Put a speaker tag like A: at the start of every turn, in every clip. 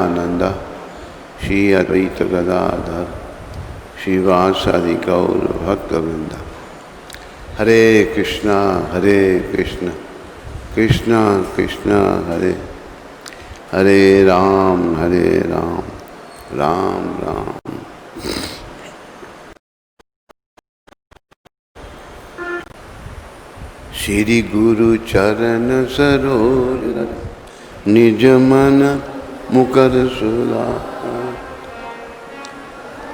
A: नित्यानंद श्री अद्वैत गदाधर श्रीवासादि गौर भक्तवृंद। हरे कृष्णा कृष्णा कृष्णा हरे हरे, राम राम राम। श्री गुरु चरण सरोज निज मन मुकर सुधार,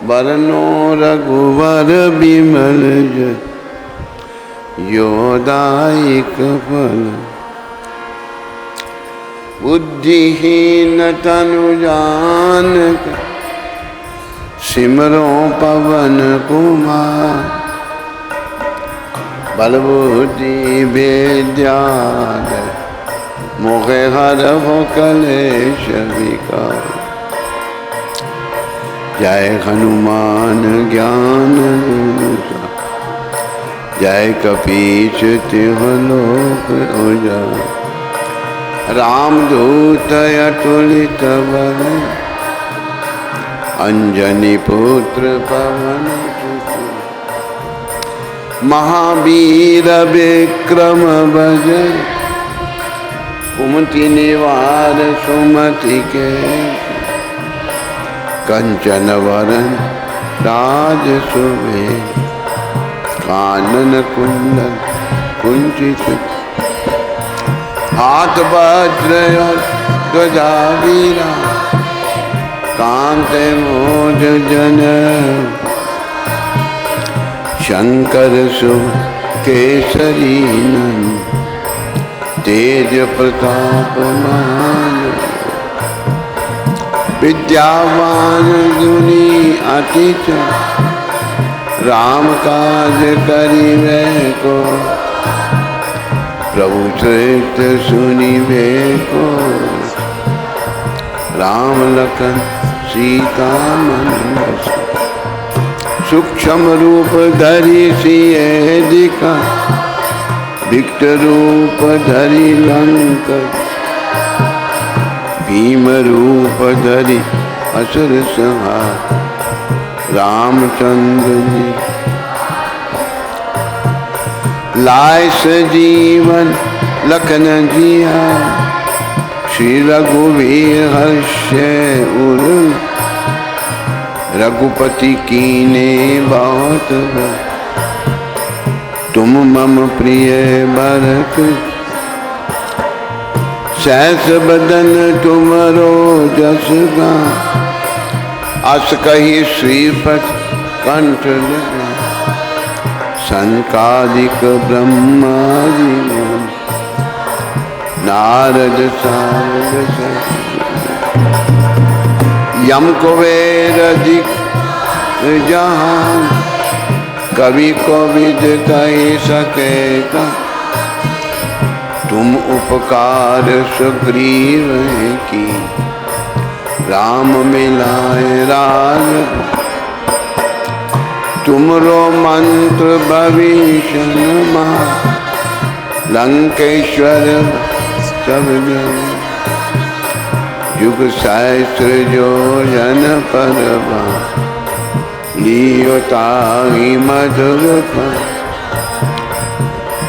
A: बरनो रघुवर बिमल जय योदायक फल। बुद्धिहीन तनु जानक सिमरो पवन कुमार, बल बुद्धि विद्या मोहे हरहु कलेश विकार। जय हनुमान ज्ञान गुण सागर, जय कपीस तिहुँ लोक उजागर। रामदूत अतुलित बल, अंजनी पुत्र पवन सुत। महावीर विक्रम बजय, कुमति निवार सुमति के। कंचन वरन राज सुबेद, कानन कुंडल कुंचित। हाथ वज्र ध्वजा वीरा, कांते मोज जनेऊ। शंकर सुर केसरी नंद, तेज प्रताप मान। विद्यावान गुणी अति चातुर, राम काज करिबे को। प्रभु चरित्र सुनिबे को, राम लखन सीता मन बस। सूक्ष्म रूप धरि सिए दिखा, विकट रूप धरि लंक। भीम रूप धरि असुर संहार, रामचंद्र जी लाय सजीवन लखन जिया। श्री रघुवीर हर्षे उर, रघुपति कीने बहुत बल। तुम मम प्रिय भरत, सहस बदन तुमरो जस गान। अस कहि श्रीपति कंठ लगा, सनकादिक ब्रह्मादि मुनि। नारद सारद यम कुबेर दिक् जहान, कवि कोविद कहि सके का। तुम उपकार सुग्रीव की, राम मिलाए राज। तुमरो मंत्र भविष्य मां, लंकेश्वर सब जन। युग सहस्र जो जन पर भां, लियो ताहि मधुर फल।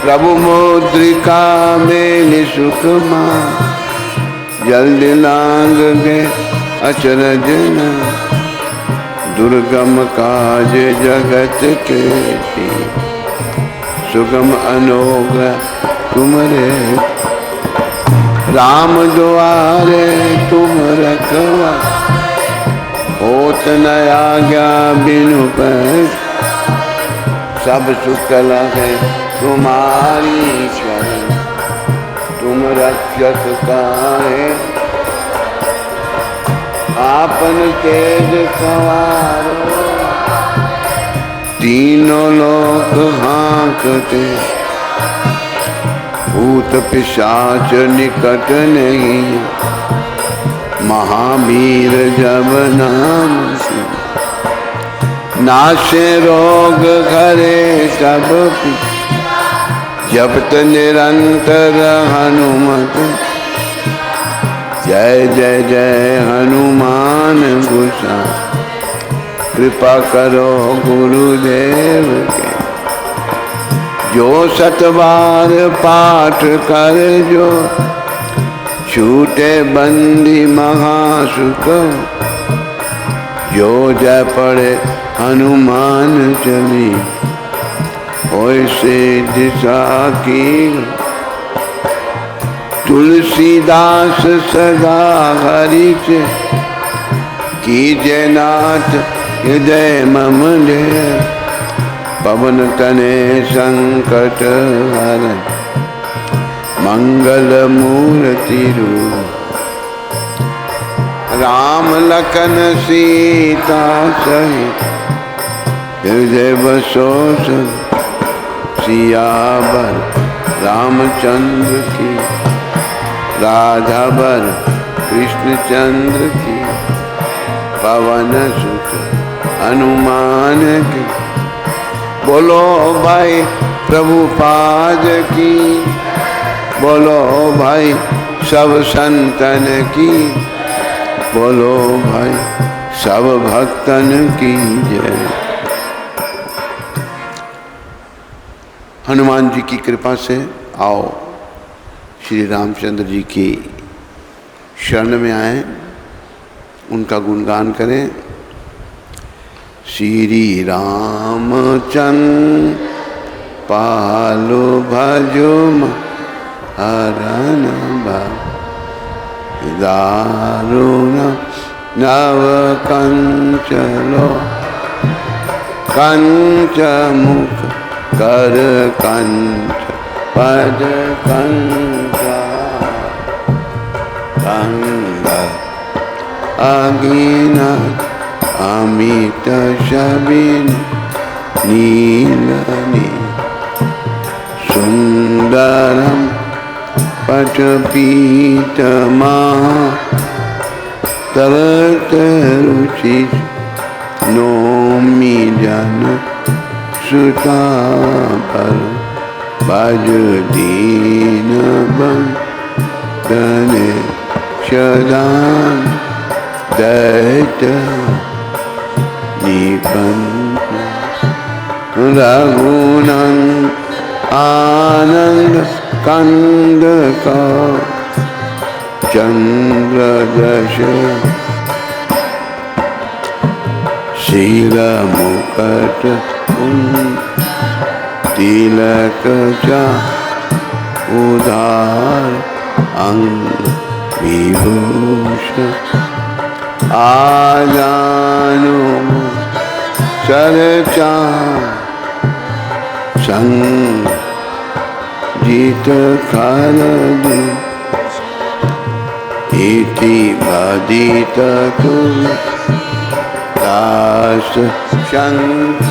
A: प्रभु मुद्रिका मेलि सुख मां, जल्दी लांग गए अचरज न। दुर्गम काज जगत के, सुगम अनुग्रह तुमरे। राम द्वारे तुम रखवा, होत न आज्ञा बिनु पैठ। सब सुख लहे तुम्हारी शरण, तुम रक्षक काहे। आपन तेज सवारो, तीनों लोक हाँकते। भूत पिशाच निकट नहीं, महावीर जब नाम सुन। नाशे रोग घरे सब, जपत निरंतर हनुमत। जय जय जय हनुमान साथ, कृपा करो गुरुदेव के। जो सतबार पाठ कर जो, छूटे बंदी महासुख। जो जय पड़े हनुमान चली, होय सिद्धि साखी। तुलसीदास सदा हरि से, कीजे नाथ हृदय मम ढेर। पवन तने संकट हरन, मंगल मूर्ति रूप। राम लखन सीता सहित, हृदय बसो सियावर। रामचंद्र की, राधा बर कृष्ण चंद्र की। पवन सुत हनुमान की, बोलो भाई प्रभुपाद की। बोलो भाई सब संतन की, बोलो भाई सब भक्तन की जय। हनुमान जी की कृपा से आओ श्री रामचंद्र जी की शरण में आए, उनका गुणगान करें। श्री रामचंद्र पालो भजो हरण दारुण नव कंचलो। कंच मुख कर कंच पद कंचा। कंग अगीन अमित शबिन नीलनी। सुंदरम पटपीतमा तरत रुचि। नोमि जन सुता पर, भज दीन बंधन सदान। दैत निबंध रघुनंद आनंद कंद का। चंद्र दश शील मुकट तिलक चा। उदार अंग विभूषण। आजानु सरचा संग जीत खरद। इति बाधित तुम दास संग।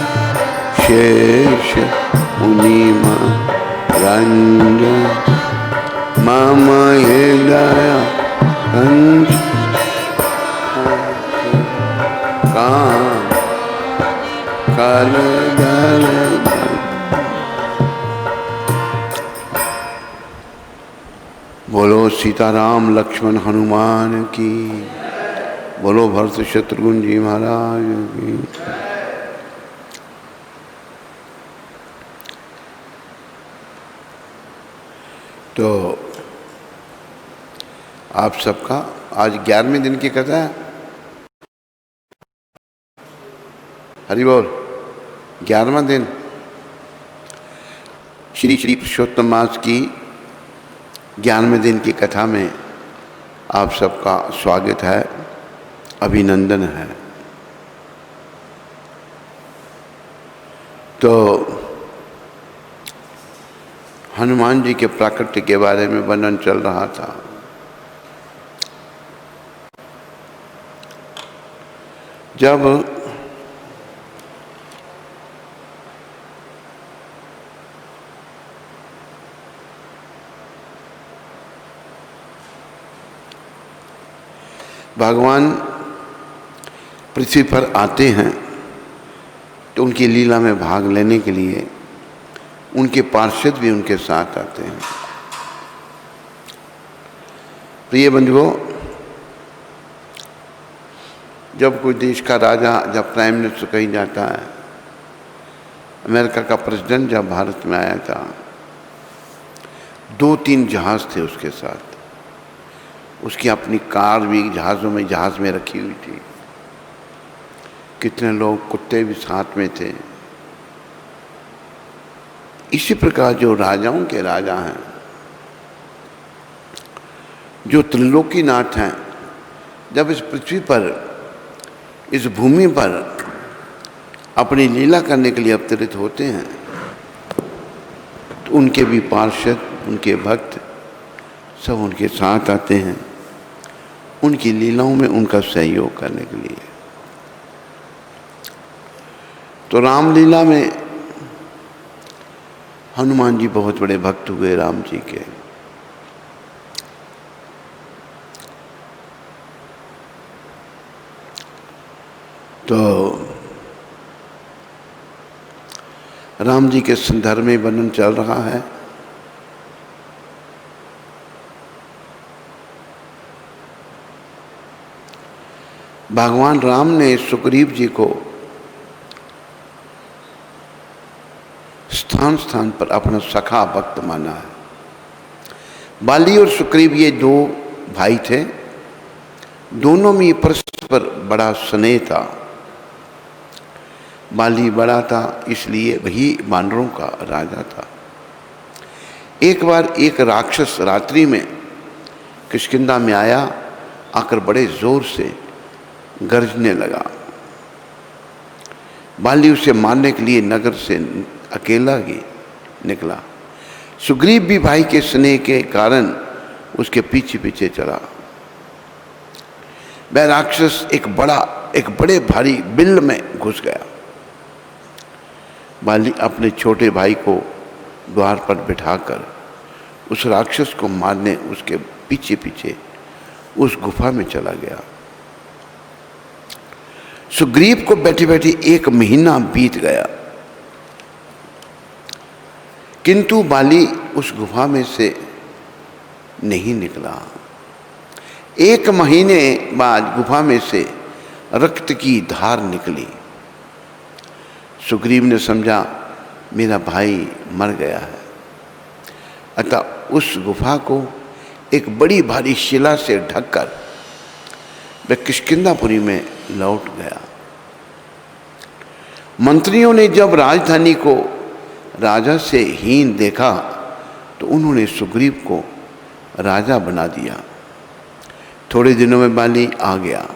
A: शेष मुनिमा रंजन। मम हृदय कंच काम कर दर। बोलो सीताराम लक्ष्मण हनुमान की। बोलो भरत शत्रुघ्न जी महाराज की। तो आप सबका आज 11वें दिन की कथा है। हरि बोल। 11वां दिन श्री श्री पुरुषोत्तम मास की 11वें दिन की कथा में आप सबका स्वागत है, अभिनंदन है। तो हनुमान जी के प्राकट्य के बारे में वर्णन चल रहा था। जब भगवान पृथ्वी पर आते हैं तो उनकी लीला में भाग लेने के लिए उनके पार्षद भी उनके साथ आते हैं। प्रिय बंधुओं, जब कोई देश का राजा, जब प्राइम मिनिस्टर कहीं जाता है, अमेरिका का प्रेसिडेंट जब भारत में आया था, 2-3 जहाज थे उसके साथ, उसकी अपनी कार भी जहाज में रखी हुई थी, कितने लोग, कुत्ते भी साथ में थे। इसी प्रकार जो राजाओं के राजा हैं, जो त्रिलोकीनाथ हैं, जब इस पृथ्वी पर, इस भूमि पर अपनी लीला करने के लिए अवतरित होते हैं, तो उनके भी पार्षद, उनके भक्त सब उनके साथ आते हैं, उनकी लीलाओं में उनका सहयोग करने के लिए। तो रामलीला में हनुमान जी बहुत बड़े भक्त हुए राम जी के। तो राम जी के संदर्भ में वर्णन चल रहा है। भगवान राम ने सुग्रीव जी को स्थान स्थान पर अपना सखा भक्त माना है। बाली और सुग्रीव ये 2 भाई थे, दोनों में परस्पर बड़ा स्नेह था। बाली बड़ा था, इसलिए वही वानरों का राजा था। एक बार एक राक्षस रात्रि में किष्किंधा में आया, आकर बड़े जोर से गरजने लगा। बाली उसे मारने के लिए नगर से अकेला ही निकला। सुग्रीव भी भाई के स्नेह के कारण उसके पीछे पीछे चला। वह राक्षस एक बड़े भारी बिल में घुस गया। बाली अपने छोटे भाई को द्वार पर बिठाकर उस राक्षस को मारने उसके पीछे पीछे उस गुफा में चला गया। सुग्रीव को बैठे बैठे 1 महीना बीत गया, किंतु बाली उस गुफा में से नहीं निकला। 1 महीने बाद गुफा में से रक्त की धार निकली। सुग्रीव ने समझा मेरा भाई मर गया है, अतः उस गुफा को एक बड़ी भारी शिला से ढककर वह किष्किंधापुरी में लौट गया। मंत्रियों ने जब राजधानी को राजा से हीन देखा तो उन्होंने सुग्रीव को राजा बना दिया। थोड़े दिनों में बाली आ गया।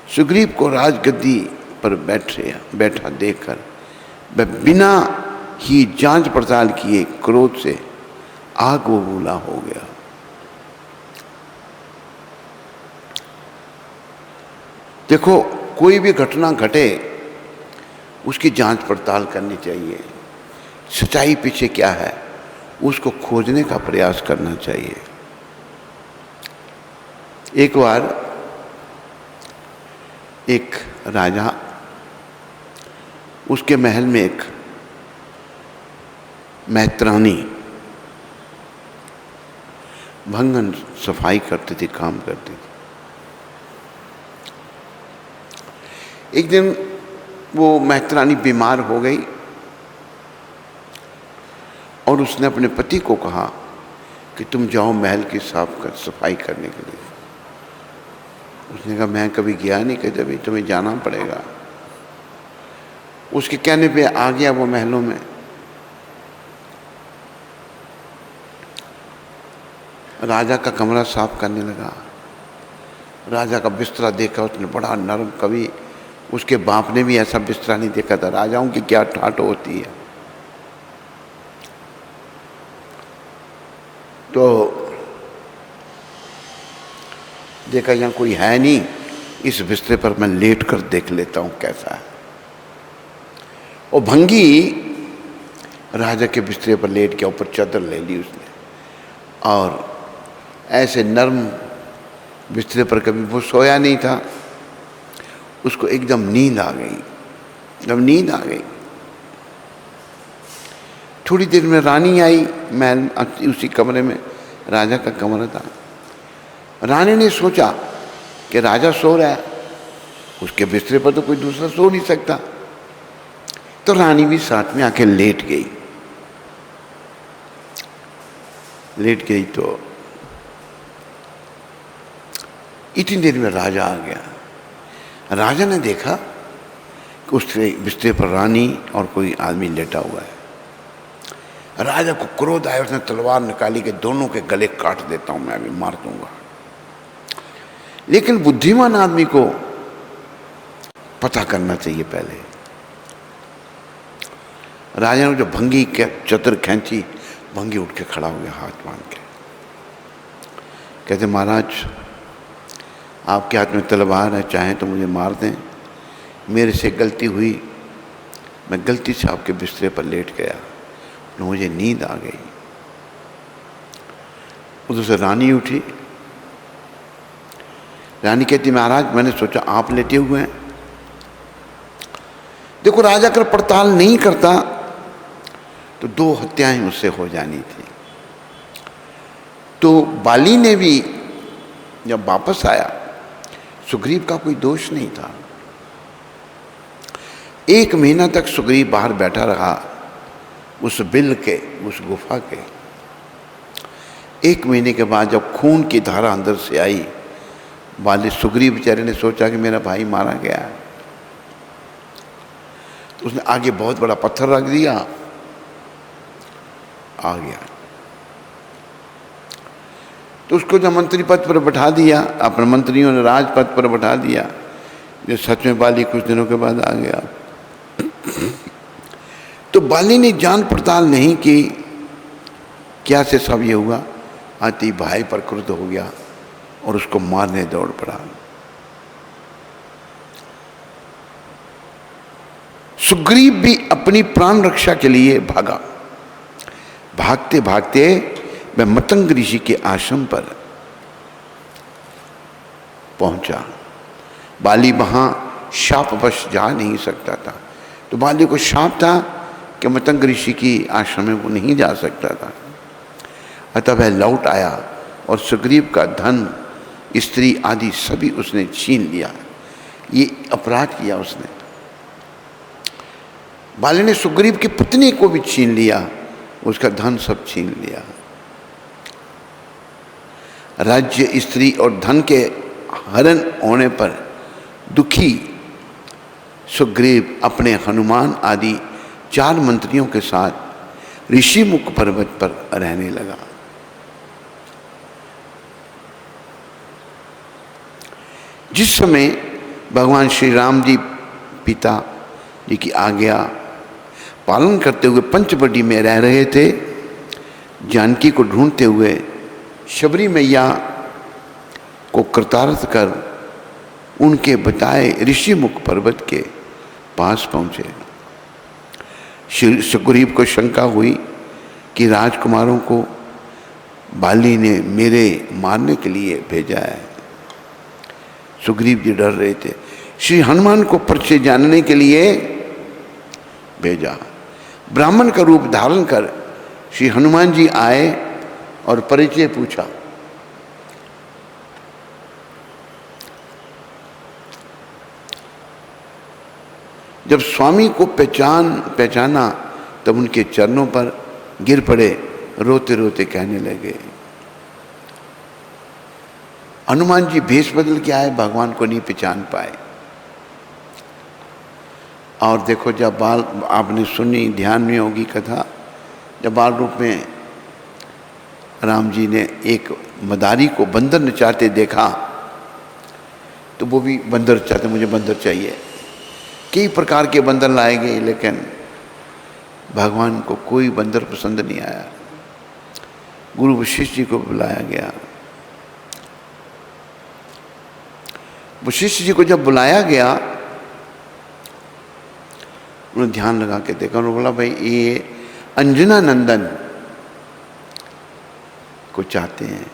A: सुग्रीव को राजगद्दी पर बैठा देखकर वह बिना ही जांच पड़ताल किए क्रोध से आग बबूला हो गया। देखो, कोई भी घटना घटे उसकी जांच पड़ताल करनी चाहिए। सच्चाई पीछे क्या है उसको खोजने का प्रयास करना चाहिए। एक बार एक राजा, उसके महल में एक मैत्रानी भंगन सफाई करती थी, काम करती थी। एक दिन वो मैत्रानी बीमार हो गई और उसने अपने पति को कहा कि तुम जाओ महल की सफाई करने के लिए। उसने कहा मैं कभी गया नहीं, कहते भाई तुम्हें जाना पड़ेगा। उसके कहने पे आ गया वो महलों में। राजा का कमरा साफ करने लगा। राजा का बिस्तरा देखा उसने, बड़ा नरम, कभी उसके बाप ने भी ऐसा बिस्तरा नहीं देखा था। राजाओं की क्या ठाट होती है। तो देखा यहाँ कोई है नहीं, इस बिस्तरे पर मैं लेट कर देख लेता हूँ कैसा है। और भंगी राजा के बिस्तरे पर लेट के ऊपर चादर ले ली उसने, और ऐसे नरम बिस्तरे पर कभी वो सोया नहीं था। उसको एकदम नींद आ गई। जब नींद आ गई, थोड़ी देर में रानी आई महल, उसी कमरे में राजा का कमरा था। रानी ने सोचा कि राजा सो रहा है, उसके बिस्तरे पर तो कोई दूसरा सो नहीं सकता। तो रानी भी साथ में आके लेट गई। तो इतनी देर में राजा आ गया। राजा ने देखा कि उसके बिस्तर पर रानी और कोई आदमी लेटा हुआ है। राजा को क्रोध आया, उसने तलवार निकाली कि दोनों के गले काट देता हूं, मैं अभी मार दूंगा। लेकिन बुद्धिमान आदमी को पता करना चाहिए पहले। राजा ने जो भंगी के चतर खींची, भंगी उठ के खड़ा हो गया हाथ बांध के। कहते महाराज आपके हाथ में तलवार है, चाहे तो मुझे मार दें, मेरे से गलती हुई, मैं गलती से आपके बिस्तर पर लेट गया, तो मुझे नींद आ गई। उधर से रानी उठी। रानी कहती महाराज मैंने सोचा आप लेटे हुए हैं। देखो राजा अगर पड़ताल नहीं करता तो 2 हत्याएं उससे हो जानी थी। तो बाली ने भी जब वापस आया, सुग्रीव का कोई दोष नहीं था। 1 महीना तक सुग्रीव बाहर बैठा रहा उस बिल के, उस गुफा के। 1 महीने के बाद जब खून की धारा अंदर से आई, बाली सुग्रीव बेचारे ने सोचा कि मेरा भाई मारा गया है। तो उसने आगे बहुत बड़ा पत्थर रख दिया, आ गया। तो उसको जब मंत्री पद पर बैठा दिया, अपने मंत्रियों ने राजपद पर बैठा दिया, जो सच में बाली कुछ दिनों के बाद आ गया। तो बाली ने जान पड़ताल नहीं की, क्या से सब ये हुआ। आती भाई पर क्रुद्ध हो गया और उसको मारने दौड़ पड़ा। सुग्रीव भी अपनी प्राण रक्षा के लिए भागा। भागते भागते वह मतंग ऋषि के आश्रम पर पहुंचा। बाली वहां शापवश जा नहीं सकता था, तो बाली को शाप था कि मतंग ऋषि की आश्रम में वो नहीं जा सकता था। अतः वह लौट आया और सुग्रीव का धन, स्त्री आदि सभी उसने छीन लिया। ये अपराध किया उसने। बाली ने सुग्रीव की पत्नी को भी छीन लिया, उसका धन सब छीन लिया। राज्य, स्त्री और धन के हरण होने पर दुखी सुग्रीव अपने हनुमान आदि 4 मंत्रियों के साथ ऋषिमुख पर्वत पर रहने लगा। जिस समय भगवान श्री राम जी पिता जी की आज्ञा पालन करते हुए पंचवटी में रह रहे थे, जानकी को ढूंढते हुए शबरी मैया को कृतार्थ कर उनके बताए ऋषिमुख पर्वत के पास पहुंचे। सुग्रीव को शंका हुई कि राजकुमारों को बाली ने मेरे मारने के लिए भेजा है। सुग्रीव जी डर रहे थे। श्री हनुमान को परिचय जानने के लिए भेजा। ब्राह्मण का रूप धारण कर श्री हनुमान जी आए और परिचय पूछा। जब स्वामी को पहचाना तब उनके चरणों पर गिर पड़े, रोते रोते कहने लगे। हनुमान जी भेष बदल के आए, भगवान को नहीं पहचान पाए। और देखो जब बाल, आपने सुनी, ध्यान में होगी कथा, जब बाल रूप में राम जी ने एक मदारी को बंदर नचाते देखा तो वो भी बंदर चाहते, मुझे बंदर चाहिए। कई प्रकार के बंदर लाए गए, लेकिन भगवान को कोई बंदर पसंद नहीं आया। गुरु वशिष्ठ जी को बुलाया गया। वशिष्ठ जी को जब बुलाया गया, उन्होंने ध्यान लगा के देखा, उन्होंने बोला भाई ये अंजना नंदन को चाहते हैं।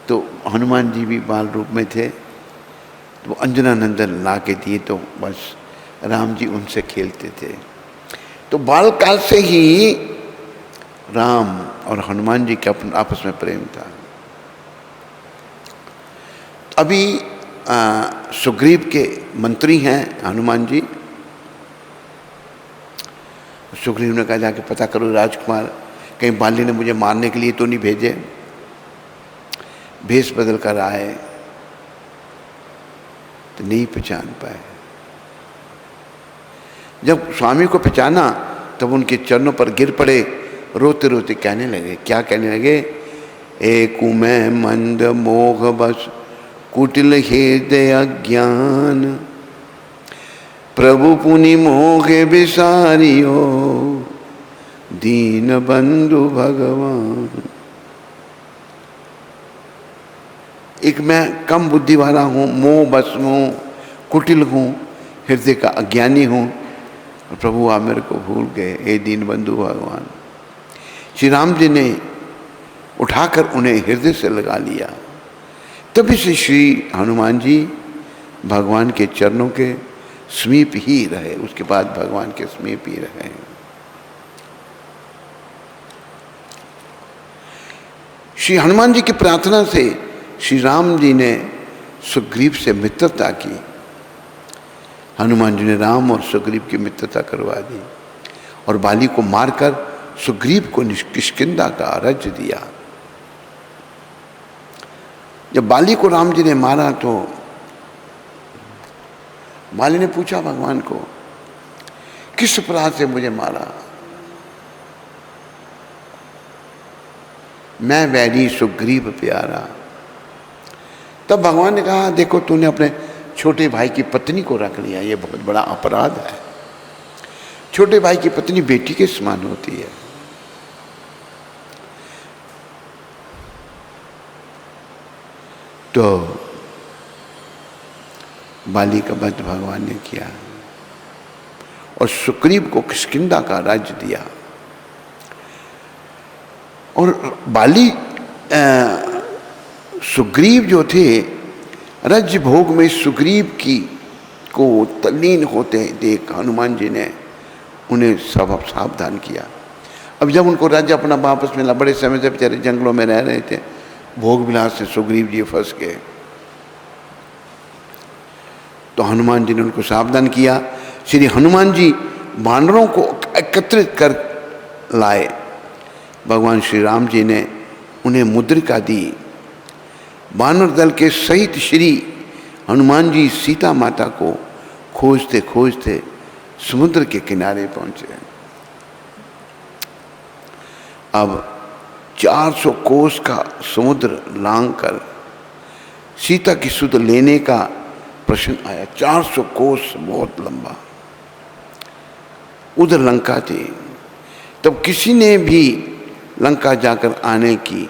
A: तो हनुमान जी भी बाल रूप में थे, तो अंजना नंदन ला के दिए, तो बस राम जी उनसे खेलते थे। तो बाल काल से ही राम और हनुमान जी के आपस में प्रेम था। अभी सुग्रीव के मंत्री हैं हनुमान जी। सुग्रीव ने कहा जाके पता करो राजकुमार, कहीं बाली ने मुझे मारने के लिए तो नहीं भेजे। भेष बदल कर आए तो नहीं पहचान पाए। जब स्वामी को पहचाना तब उनके चरणों पर गिर पड़े, रोते रोते कहने लगे। क्या कहने लगे? एक मैं मंद मोह बस कुटिल हृदय अज्ञान, प्रभु पुनि मोहे बिसारियो दीन बंधु भगवान। एक मैं कम बुद्धि वाला हूँ, मोह बस हूँ, कुटिल हूँ, हृदय का अज्ञानी हूँ, और प्रभु आप मेरे को भूल गए, हे दीन बंधु भगवान। श्री राम जी ने उठाकर उन्हें हृदय से लगा लिया। तभी से श्री हनुमान जी भगवान के चरणों के समीप ही रहे, उसके बाद भगवान के समीप ही रहे। श्री हनुमान जी की प्रार्थना से श्री राम जी ने सुग्रीव से मित्रता की। हनुमान जी ने राम और सुग्रीव की मित्रता करवा दी और बाली को मारकर सुग्रीव को किष्किंधा का राज्य दिया। जब बाली को राम जी ने मारा तो बाली ने पूछा भगवान को, किस अपराध से मुझे मारा? मैं वैरी सुग्रीव प्यारा। तब भगवान ने कहा, देखो तूने अपने छोटे भाई की पत्नी को रख लिया, ये बहुत बड़ा अपराध है। छोटे भाई की पत्नी बेटी के समान होती है। तो बाली का वध भगवान ने किया और सुग्रीव को किष्किंधा का राज्य दिया। और बाली सुग्रीव जो थे, राज्य भोग में सुग्रीव की को तल्लीन होते देख हनुमान जी ने उन्हें सब सावधान किया। अब जब उनको राज्य अपना वापस मिला, बड़े समय से बेचारे जंगलों में रह रहे थे, भोग विलास से सुग्रीव जी फंस गए, तो हनुमान जी ने उनको सावधान किया। श्री हनुमान जी वानरों को एकत्रित कर लाए। भगवान श्री राम जी ने उन्हें मुद्रिका दी। वानर दल के सहित श्री हनुमान जी सीता माता को खोजते खोजते समुद्र के किनारे पहुंचे। अब 400 कोस का समुद्र लांग कर सीता की सुध लेने का प्रश्न आया। 400 कोस बहुत लंबा, उधर लंका थी। तब किसी ने भी लंका जाकर आने की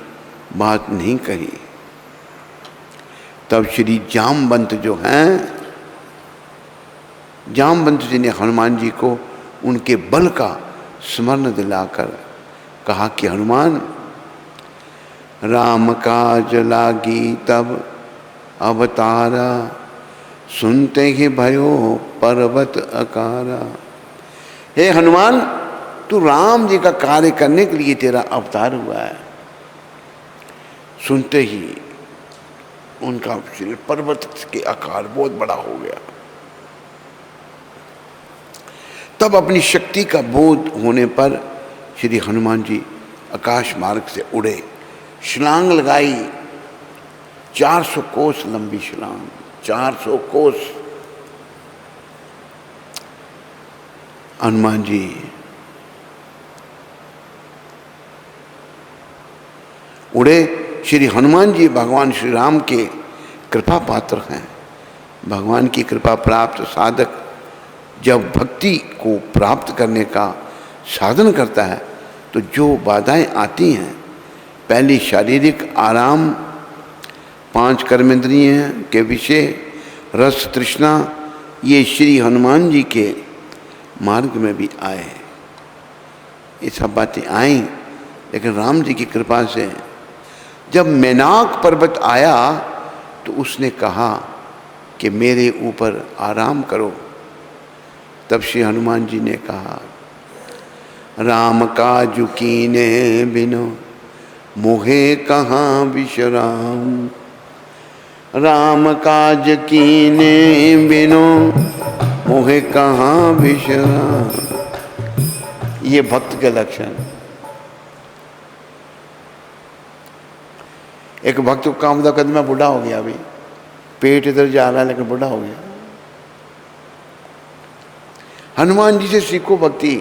A: बात नहीं कही। तब श्री जामवंत जो हैं, जामवंत जी ने हनुमान जी को उनके बल का स्मरण दिलाकर कहा कि हनुमान, राम काज लागी तब अवतारा, सुनते ही भयो पर्वत अकारा। हे हनुमान, तू राम जी का कार्य करने के लिए तेरा अवतार हुआ है। सुनते ही उनका शरीर पर्वत के आकार बहुत बड़ा हो गया। तब अपनी शक्ति का बोध होने पर श्री हनुमान जी आकाश मार्ग से उड़े, छलांग लगाई। 400 कोस लंबी छलांग, 400 कोस। हनुमान जी उड़े। श्री हनुमान जी भगवान श्री राम के कृपा पात्र हैं। भगवान की कृपा प्राप्त साधक जब भक्ति को प्राप्त करने का साधन करता है तो जो बाधाएं आती हैं, पहली शारीरिक आराम, 5 कर्मेंद्रियों के विषय, रस तृष्णा, ये श्री हनुमान जी के मार्ग में भी आए। ये सब बातें आई, लेकिन राम जी की कृपा से जब मैनाक पर्वत आया तो उसने कहा कि मेरे ऊपर आराम करो। तब श्री हनुमान जी ने कहा, राम काजु कीने बिनो मोहे कहाँ विश्राम। राम काज कीने बिनो मोहे कहाँ विश्राम। ये भक्त के लक्षण। एक भक्त को काम कहते मैं बूढ़ा हो गया, अभी पेट इधर जा रहा है लेकिन बूढ़ा हो गया। हनुमान जी से सीखो भक्ति।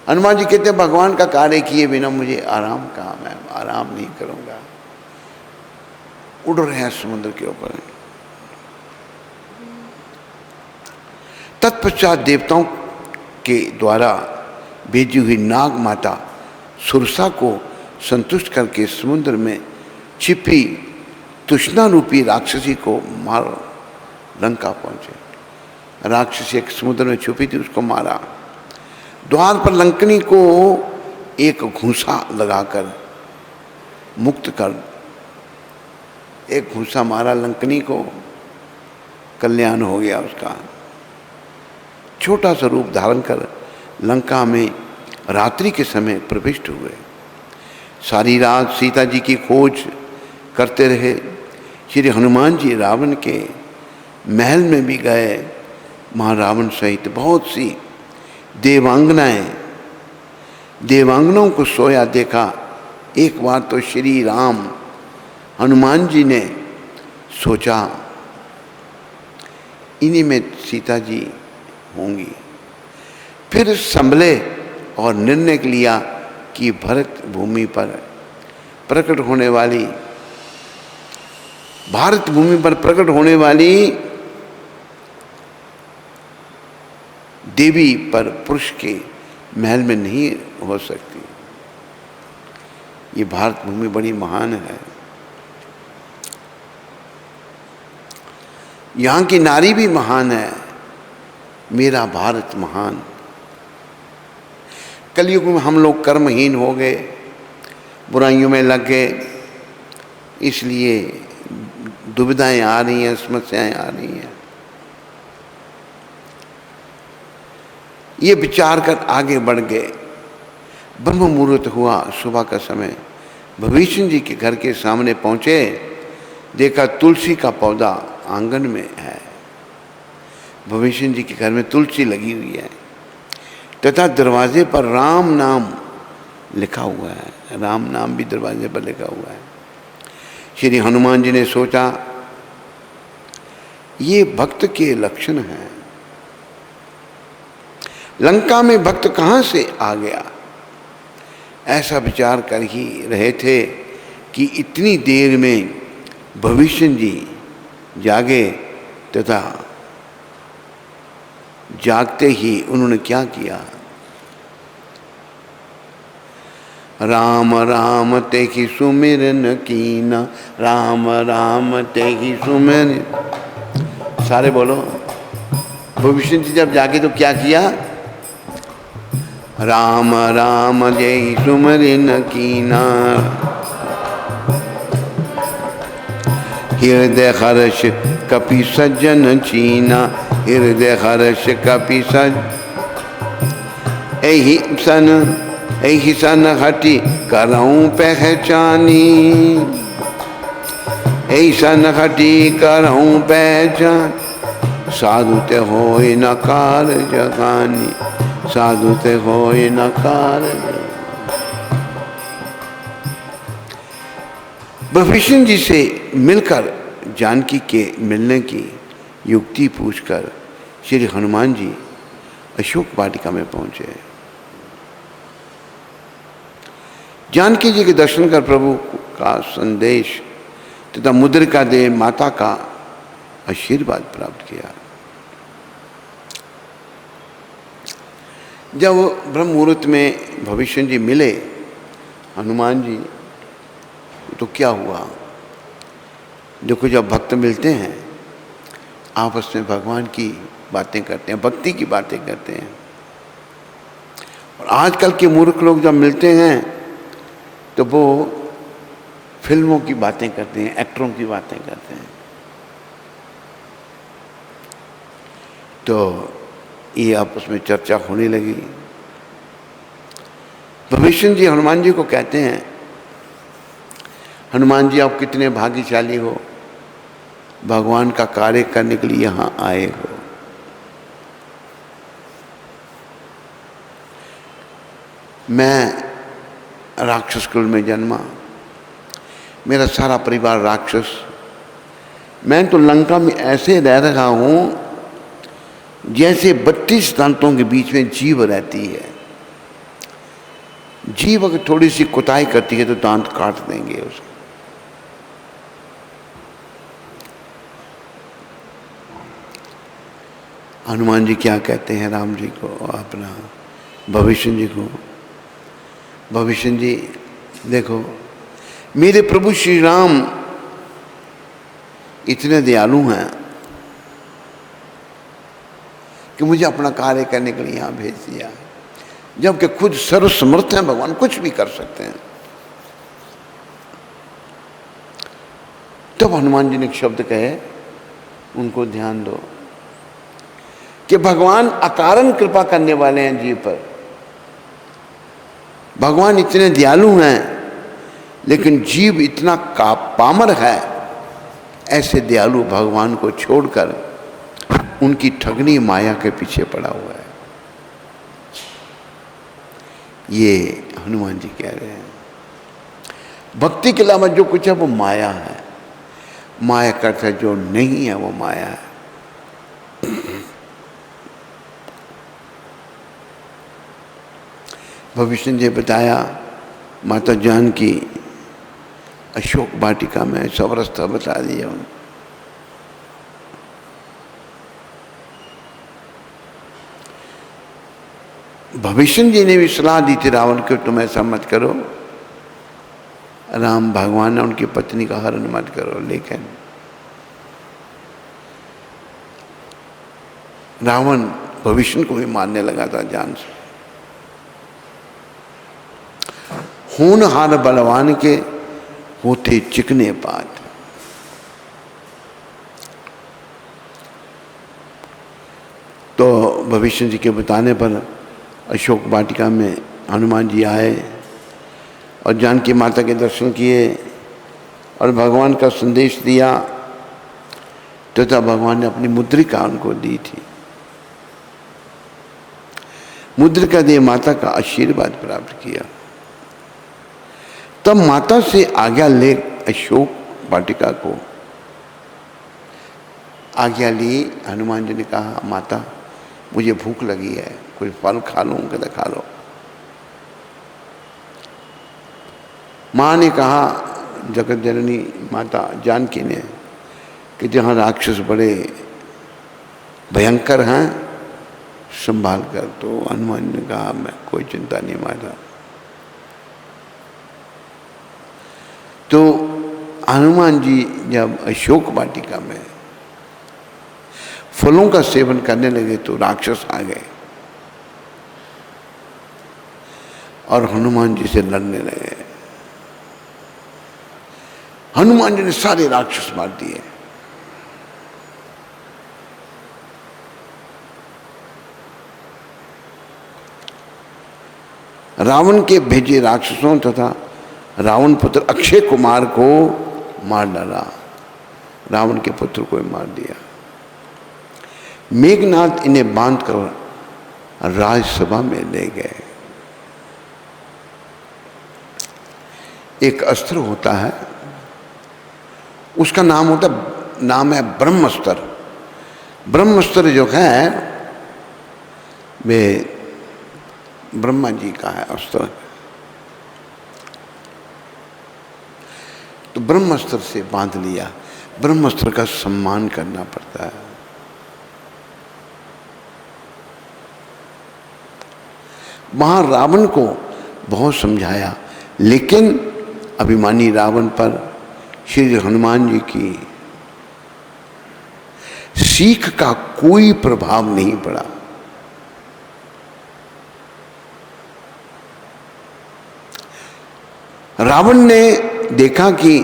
A: हनुमान जी कहते हैं भगवान का कार्य किए बिना मुझे आराम कहाँ, मैं आराम नहीं करूंगा। उड़ रहे हैं समुद्र के ऊपर। तत्पश्चात देवताओं के द्वारा भेजी हुई नाग माता सुरसा को संतुष्ट करके समुद्र में छिपी तृष्णा रूपी राक्षसी को मार लंका पहुंचे। राक्षसी एक समुद्र में छुपी थी, उसको मारा। द्वार पर लंकनी को एक घूंसा लगाकर मुक्त कर, एक घूंसा मारा लंकनी को, कल्याण हो गया उसका। छोटा सा रूप धारण कर लंका में रात्रि के समय प्रविष्ट हुए। सारी रात सीता जी की खोज करते रहे। श्री हनुमान जी रावण के महल में भी गए। वहाँ रावण सहित बहुत सी देवांगनाओं को सोया देखा। एक बार तो श्री राम हनुमान जी ने सोचा इन्हीं में सीता जी होंगी। फिर संभले और निर्णय लिया कि भारत भूमि पर प्रकट होने वाली देवी पर पुरुष के महल में नहीं हो सकती। ये भारत भूमि बड़ी महान है। यहाँ की नारी भी महान है। मेरा भारत महान। कलयुग में हम लोग कर्महीन हो गए, बुराइयों में लग गए, इसलिए दुविधाएं आ रही हैं, समस्याएं आ रही हैं। ये विचार कर आगे बढ़ गए। ब्रह्म मुहूर्त हुआ, सुबह का समय। भविष्य जी के घर के सामने पहुंचे, देखा तुलसी का पौधा आंगन में है। भविष्य जी के घर में तुलसी लगी हुई है तथा दरवाजे पर राम नाम लिखा हुआ है। राम नाम भी दरवाजे पर लिखा हुआ है। श्री हनुमान जी ने सोचा ये भक्त के लक्षण हैं। लंका में भक्त कहाँ से आ गया, ऐसा विचार कर ही रहे थे कि इतनी देर में भविष्य जी जागे तथा जागते ही उन्होंने क्या किया। राम राम ते ही सुमिरन कीना, राम राम ते ही सुमिरन। सारे बोलो। भविष्य जी जब जागे तो क्या किया। राम राम जय सुमिरन कीना, हृदय हर्ष कपि सज्जन चीना, हृदय हर्ष कपि सज्जन। एहि सन हटि करऊं पहचानी, एहि सन हटि करऊं पहचान। साधु ते होय नकार जगानी, साधु ते होय नकार। भविष्य जी से मिलकर जानकी के मिलने की युक्ति पूछकर श्री हनुमान जी अशोक वाटिका में पहुंचे। जानकी जी के दर्शन कर प्रभु का संदेश तथा मुद्रिका दे माता का आशीर्वाद प्राप्त किया। जब ब्रह्म मुहूर्त में भविष्य जी मिले हनुमान जी, तो क्या हुआ। देखो जब भक्त मिलते हैं आपस में भगवान की बातें करते हैं, भक्ति की बातें करते हैं। और आजकल के मूर्ख लोग जब मिलते हैं तो वो फिल्मों की बातें करते हैं, एक्टरों की बातें करते हैं। तो ये आपस में चर्चा होने लगी। भविष्य जी हनुमान जी को कहते हैं, हनुमान जी आप कितने भाग्यशाली हो, भगवान का कार्य करने के लिए यहाँ आए हो। मैं राक्षस कुल में जन्मा, मेरा सारा परिवार राक्षस, मैं तो लंका में ऐसे रह रहा हूँ जैसे 32 दांतों के बीच में जीभ रहती है। जीभ अगर थोड़ी सी कुताई करती है तो दांत काट देंगे उसको। हनुमान जी क्या कहते हैं राम जी को, अपना भविष्य जी को, भविष्य जी देखो मेरे प्रभु श्री राम इतने दयालु हैं कि मुझे अपना कार्य करने के लिए यहाँ भेज दिया, जबकि खुद सर्वसमर्थ हैं भगवान, कुछ भी कर सकते हैं। तब हनुमान जी ने एक शब्द कहे, उनको ध्यान दो कि भगवान अकारण कृपा करने वाले हैं जीव पर। भगवान इतने दयालु हैं लेकिन जीव इतना पामर है, ऐसे दयालु भगवान को छोड़कर उनकी ठगनी माया के पीछे पड़ा हुआ है। ये हनुमान जी कह रहे हैं भक्ति के अलावा जो कुछ है वो माया है। माया का अर्थ है जो नहीं है वो माया है। भविष्य ने बताया माता जानकी अशोक वाटिका में सब रास्ता बता दिया उन्होंने। भविष्य जी ने भी सलाह दी थी रावण को, तुम ऐसा मत करो, राम भगवान ने उनकी पत्नी का हरण मत करो, लेकिन रावण भविष्य को भी मारने लगा था जान से। होनहार बलवान के होते चिकने पात। तो भविष्य जी के बताने पर अशोक वाटिका में हनुमान जी आए और जानकी माता के दर्शन किए और भगवान का संदेश दिया, तथा भगवान ने अपनी मुद्रिका उनको दी थी। मुद्रिका दे माता का आशीर्वाद प्राप्त किया। तब माता से आज्ञा ले अशोक वाटिका को आज्ञा ली। हनुमान जी ने कहा माता मुझे भूख लगी है, कोई फल खा लूं? कहता खा लो। माँ ने कहा, जगत जननी माता जानकी ने, कि जहाँ राक्षस बड़े भयंकर हैं संभाल कर। तो हनुमान ने कहा मैं कोई चिंता नहीं माता। तो हनुमान जी जब अशोक वाटिका में फलों का सेवन करने लगे तो राक्षस आ गए और हनुमान जी से लड़ने लगे। हनुमान जी ने सारे राक्षस मार दिए। रावण के भेजे राक्षसों तथा रावण पुत्र अक्षय कुमार को मार डाला। रावण के पुत्र को मार दिया। मेघनाथ इन्हें बांधकर राजसभा में ले गए। एक अस्त्र होता है, उसका नाम है ब्रह्मास्त्र। ब्रह्मास्त्र जो है वे ब्रह्मा जी का है अस्त्र। तो ब्रह्मास्त्र से बांध लिया। ब्रह्मास्त्र का सम्मान करना पड़ता है। वहां रावण को बहुत समझाया, लेकिन अभिमानी रावण पर श्री हनुमान जी की सीख का कोई प्रभाव नहीं पड़ा। रावण ने देखा कि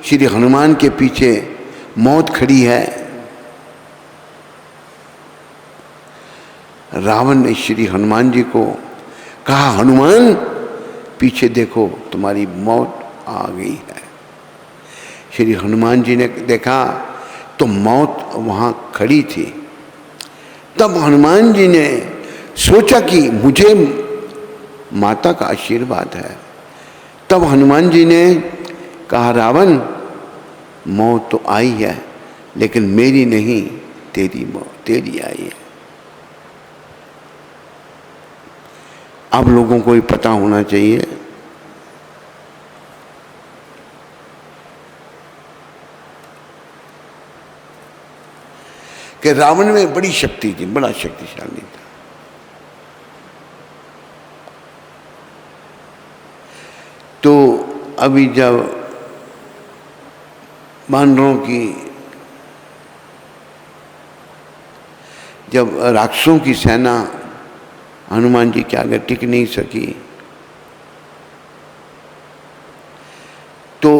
A: श्री हनुमान के पीछे मौत खड़ी है। रावण ने श्री हनुमान जी को कहा, हनुमान पीछे देखो तुम्हारी मौत आ गई है। श्री हनुमान जी ने देखा तो मौत वहां खड़ी थी। तब हनुमान जी ने सोचा कि मुझे माता का आशीर्वाद है। तब हनुमान जी ने कहा, रावण मौत तो आई है लेकिन मेरी नहीं, तेरी मौत, तेरी आई है। अब लोगों को ये पता होना चाहिए कि रावण में बड़ी शक्ति थी, बड़ा शक्तिशाली था। तो अभी जब वानरों की, जब राक्षसों की सेना हनुमान जी के आगे टिक नहीं सकी, तो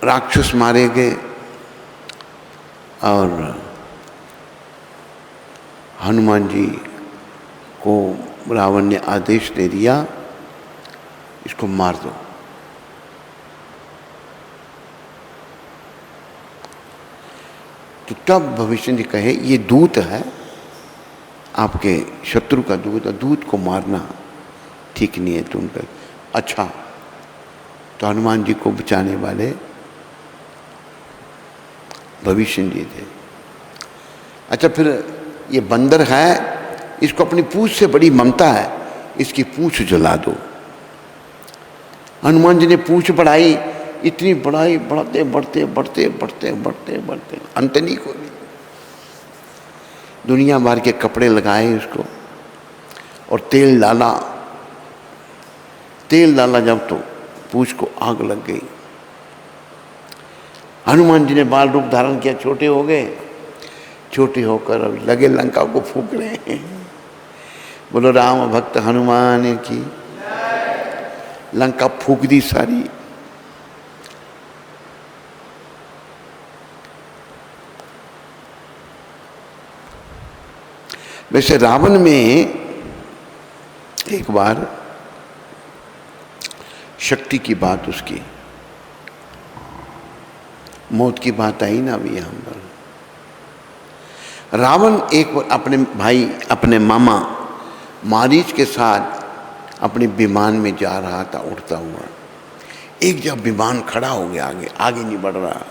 A: राक्षस मारे गए और हनुमान जी को रावण ने आदेश दे दिया, इसको मार दो। तो तब भविष्य जी कहे, ये दूत है, आपके शत्रु का दूत है, दूत को मारना ठीक नहीं है तुम पे। अच्छा, तो हनुमान जी को बचाने वाले भविष्य जी थे। अच्छा, फिर ये बंदर है, इसको अपनी पूंछ से बड़ी ममता है, इसकी पूंछ जला दो। हनुमान जी ने पूंछ बढ़ाई, इतनी बढ़ाई, बढ़ते बढ़ते बढ़ते बढ़ते बढ़ते बढ़ते अंत नहीं को भी। दुनिया भर के कपड़े लगाए उसको और तेल डाला, तेल डाला जब तो पूंछ को आग लग गई। हनुमान जी ने बाल रूप धारण किया, छोटे हो गए, छोटे होकर अब लगे लंका को फूंक रहे हैं। बोलो राम भक्त हनुमान की। लंका फूंक दी सारी। वैसे रावण में एक बार शक्ति की बात, उसकी मौत की बात आई ना अभी यहां पर। रावण एक बार अपने भाई, अपने मामा मारीच के साथ अपने विमान में जा रहा था उड़ता हुआ। एक जब विमान खड़ा हो गया, आगे नहीं बढ़ रहा,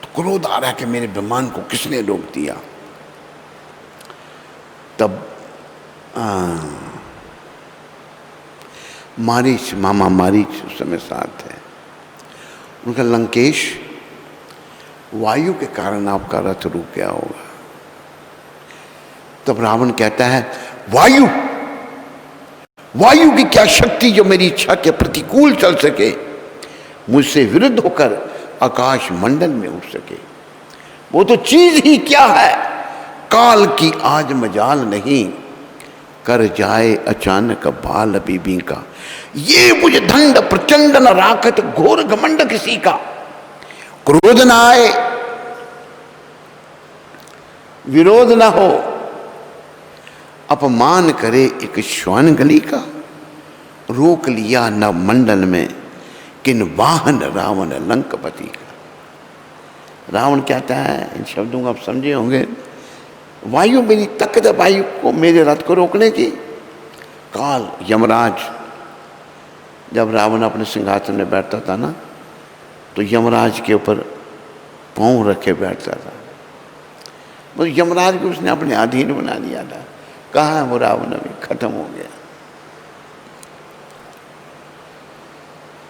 A: तो क्रोध आ रहा कि मेरे विमान को किसने रोक दिया। तब मारीच, मामा मारीच उस समय साथ है। उनका, लंकेश, वायु के कारण आपका रथ रुक गया होगा। तब रावण कहता है, वायु, वायु की क्या शक्ति जो मेरी इच्छा के प्रतिकूल चल सके, मुझसे विरुद्ध होकर आकाश मंडल में उड़ सके। वो तो चीज ही क्या है, काल की आज मजाल नहीं, कर जाए अचानक बाल बीबी का। ये मुझ दंड प्रचंड न राखत, घोर घमंड किसी का। क्रोध न आए, विरोध न हो, अपमान करे एक श्वान गली का। रोक लिया न मंडल में, किन वाहन रावण लंकपति का। रावण कहता है, इन शब्दों को आप समझे होंगे, वायु मेरी ताकत है, वायु को, मेरे रथ को रोकने की। काल, यमराज, जब रावण अपने सिंहासन में बैठता था ना, तो यमराज के ऊपर पांव रखे बैठता था। वो यमराज को उसने अपने अधीन बना दिया था। कहाँ है वो रावण, अभी खत्म हो गया।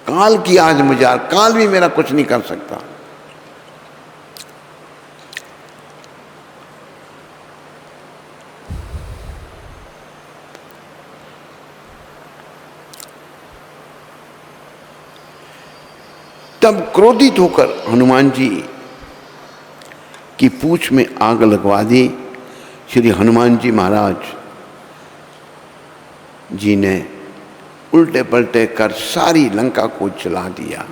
A: काल की आज मजाल, काल भी मेरा कुछ नहीं कर सकता। तब क्रोधित होकर हनुमान जी की पूंछ में आग लगवा दी। श्री हनुमान जी महाराज जी ने उल्टे पलटे कर सारी लंका को जला दिया।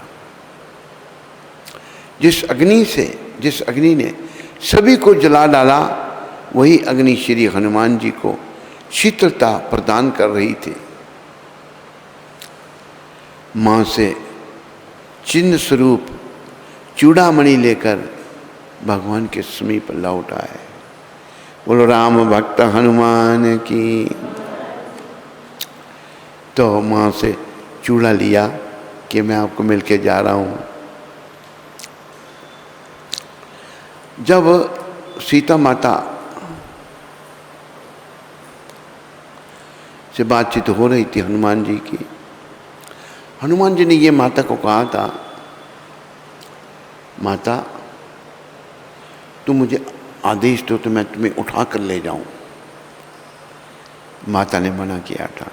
A: जिस अग्नि ने सभी को जला डाला, वही अग्नि श्री हनुमान जी को शीतलता प्रदान कर रही थी। मां से चिन्ह स्वरूप चूड़ामणि लेकर भगवान के समीप लौट आए। बोलो राम भक्त हनुमान की। तो माँ से चूड़ा लिया कि मैं आपको मिलके जा रहा हूँ। जब सीता माता से बातचीत हो रही थी हनुमान जी की, हनुमान जी ने ये माता को कहा था, माता तुम मुझे आदेश दो तो मैं तुम्हें उठा कर ले जाऊं। माता ने मना किया था,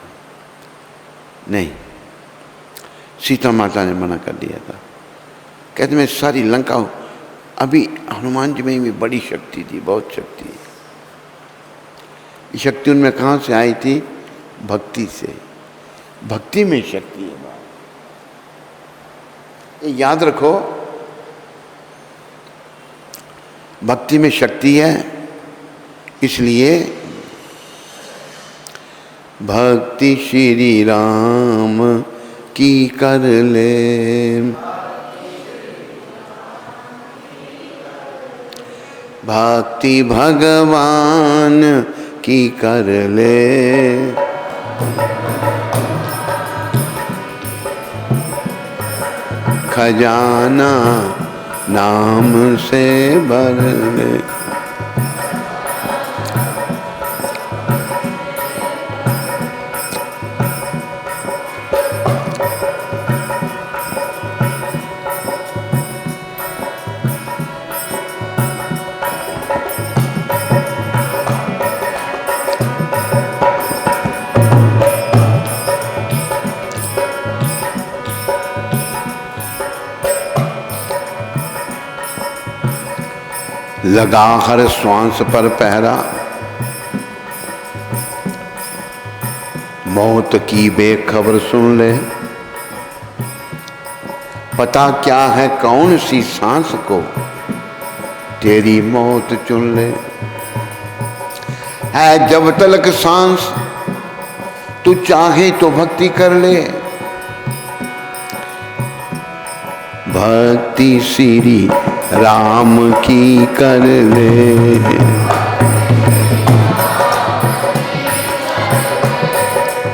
A: नहीं, सीता माता ने मना कर दिया था। कहते मैं सारी लंका, अभी हनुमान जी में भी बड़ी शक्ति थी, बहुत शक्ति। ये शक्ति उनमें कहाँ से आई थी? भक्ति से। भक्ति में शक्ति है। ये याद रखो, भक्ति में शक्ति है। इसलिए भक्ति श्री राम की कर ले, भक्ति भगवान की कर ले, खजाना नाम से भर ले। लगा हर श्वास पर पहरा, मौत की बेखबर सुन ले, पता क्या है कौन सी सांस को तेरी मौत चुन ले। है जब तलक सांस तू चाहे तो भक्ति कर ले, भक्ति श्री राम की कर ले,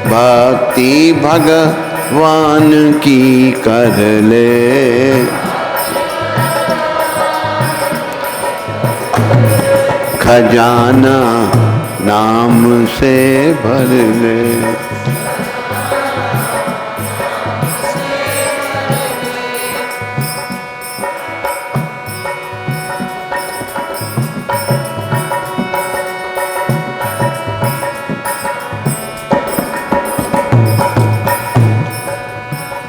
A: भक्ति भगवान की कर ले, खजाना नाम से भर ले।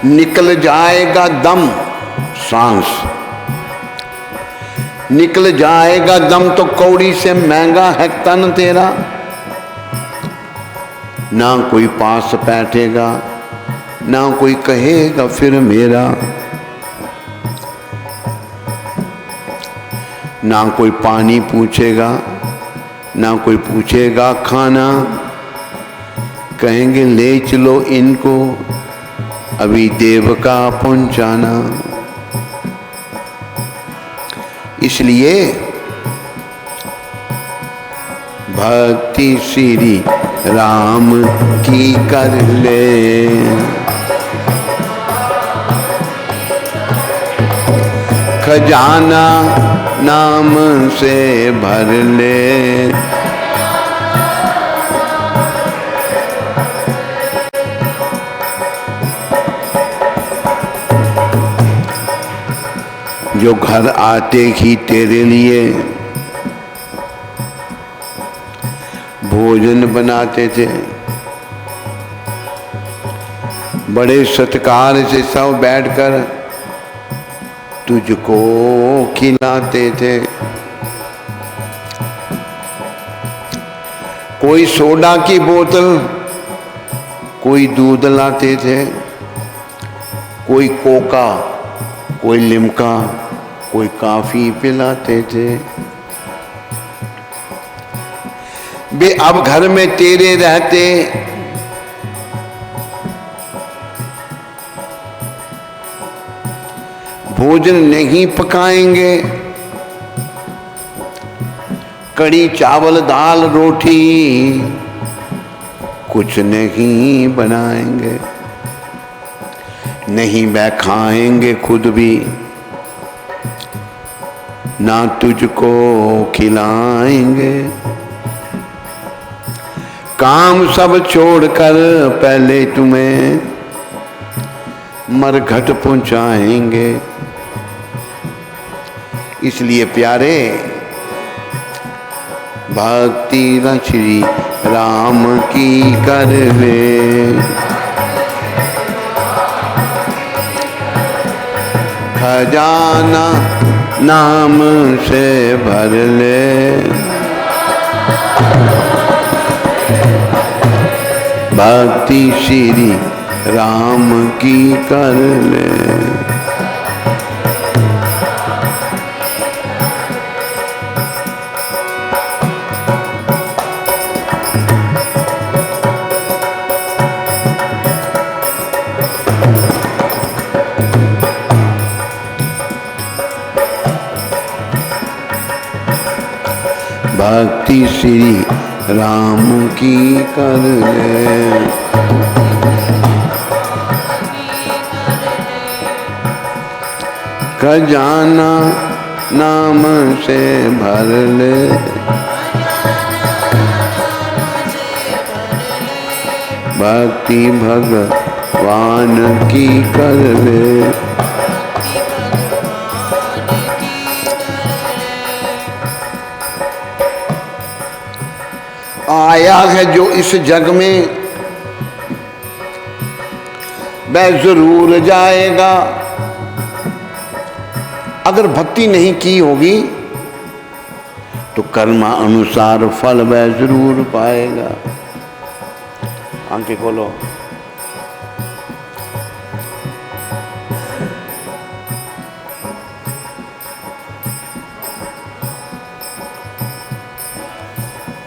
A: निकल जाएगा दम, सांस निकल जाएगा दम तो कौड़ी से महंगा है तन तेरा। ना कोई पास बैठेगा, ना कोई कहेगा फिर मेरा, ना कोई पानी पूछेगा, ना कोई पूछेगा खाना। कहेंगे ले चलो इनको अभी देव का पहुंचाना। इसलिए भक्ति श्री राम की कर ले, खजाना नाम से भर ले। जो घर आते ही तेरे लिए भोजन बनाते थे, बड़े सत्कार से सब बैठकर तुझको खिलाते थे। कोई सोडा की बोतल, कोई दूध लाते थे, कोई कोका, कोई लिमका, कोई काफी पिलाते थे। बे अब घर में तेरे रहते भोजन नहीं पकाएंगे, कड़ी चावल दाल रोटी कुछ नहीं बनाएंगे, नहीं वह खाएंगे खुद भी, ना तुझको खिलाएंगे। काम सब छोड़कर पहले तुम्हें मरघट पहुंचाएंगे। इसलिए प्यारे, भक्ति श्री राम की कर ले, खजाना नाम से भर ले। भक्ति श्री राम की कर ले। भक्ति श्री राम की कर ले। खजाना नाम से भर ले। भक्ति भगवान की कर ले। आया है जो इस जग में वह जरूर जाएगा। अगर भक्ति नहीं की होगी तो कर्म अनुसार फल वह जरूर पाएगा। आंखें खोलो।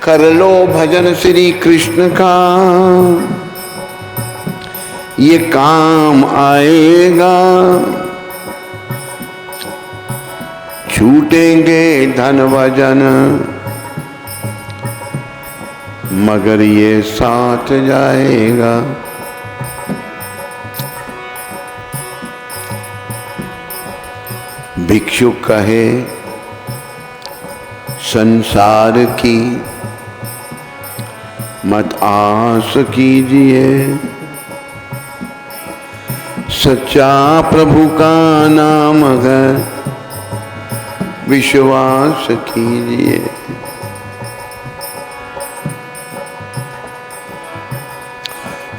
A: कर लो भजन श्री कृष्ण का, ये काम आएगा। छूटेंगे धन वजन मगर ये साथ जाएगा। भिक्षु कहे संसार की मत आस कीजिए, सच्चा प्रभु का नाम है विश्वास कीजिए।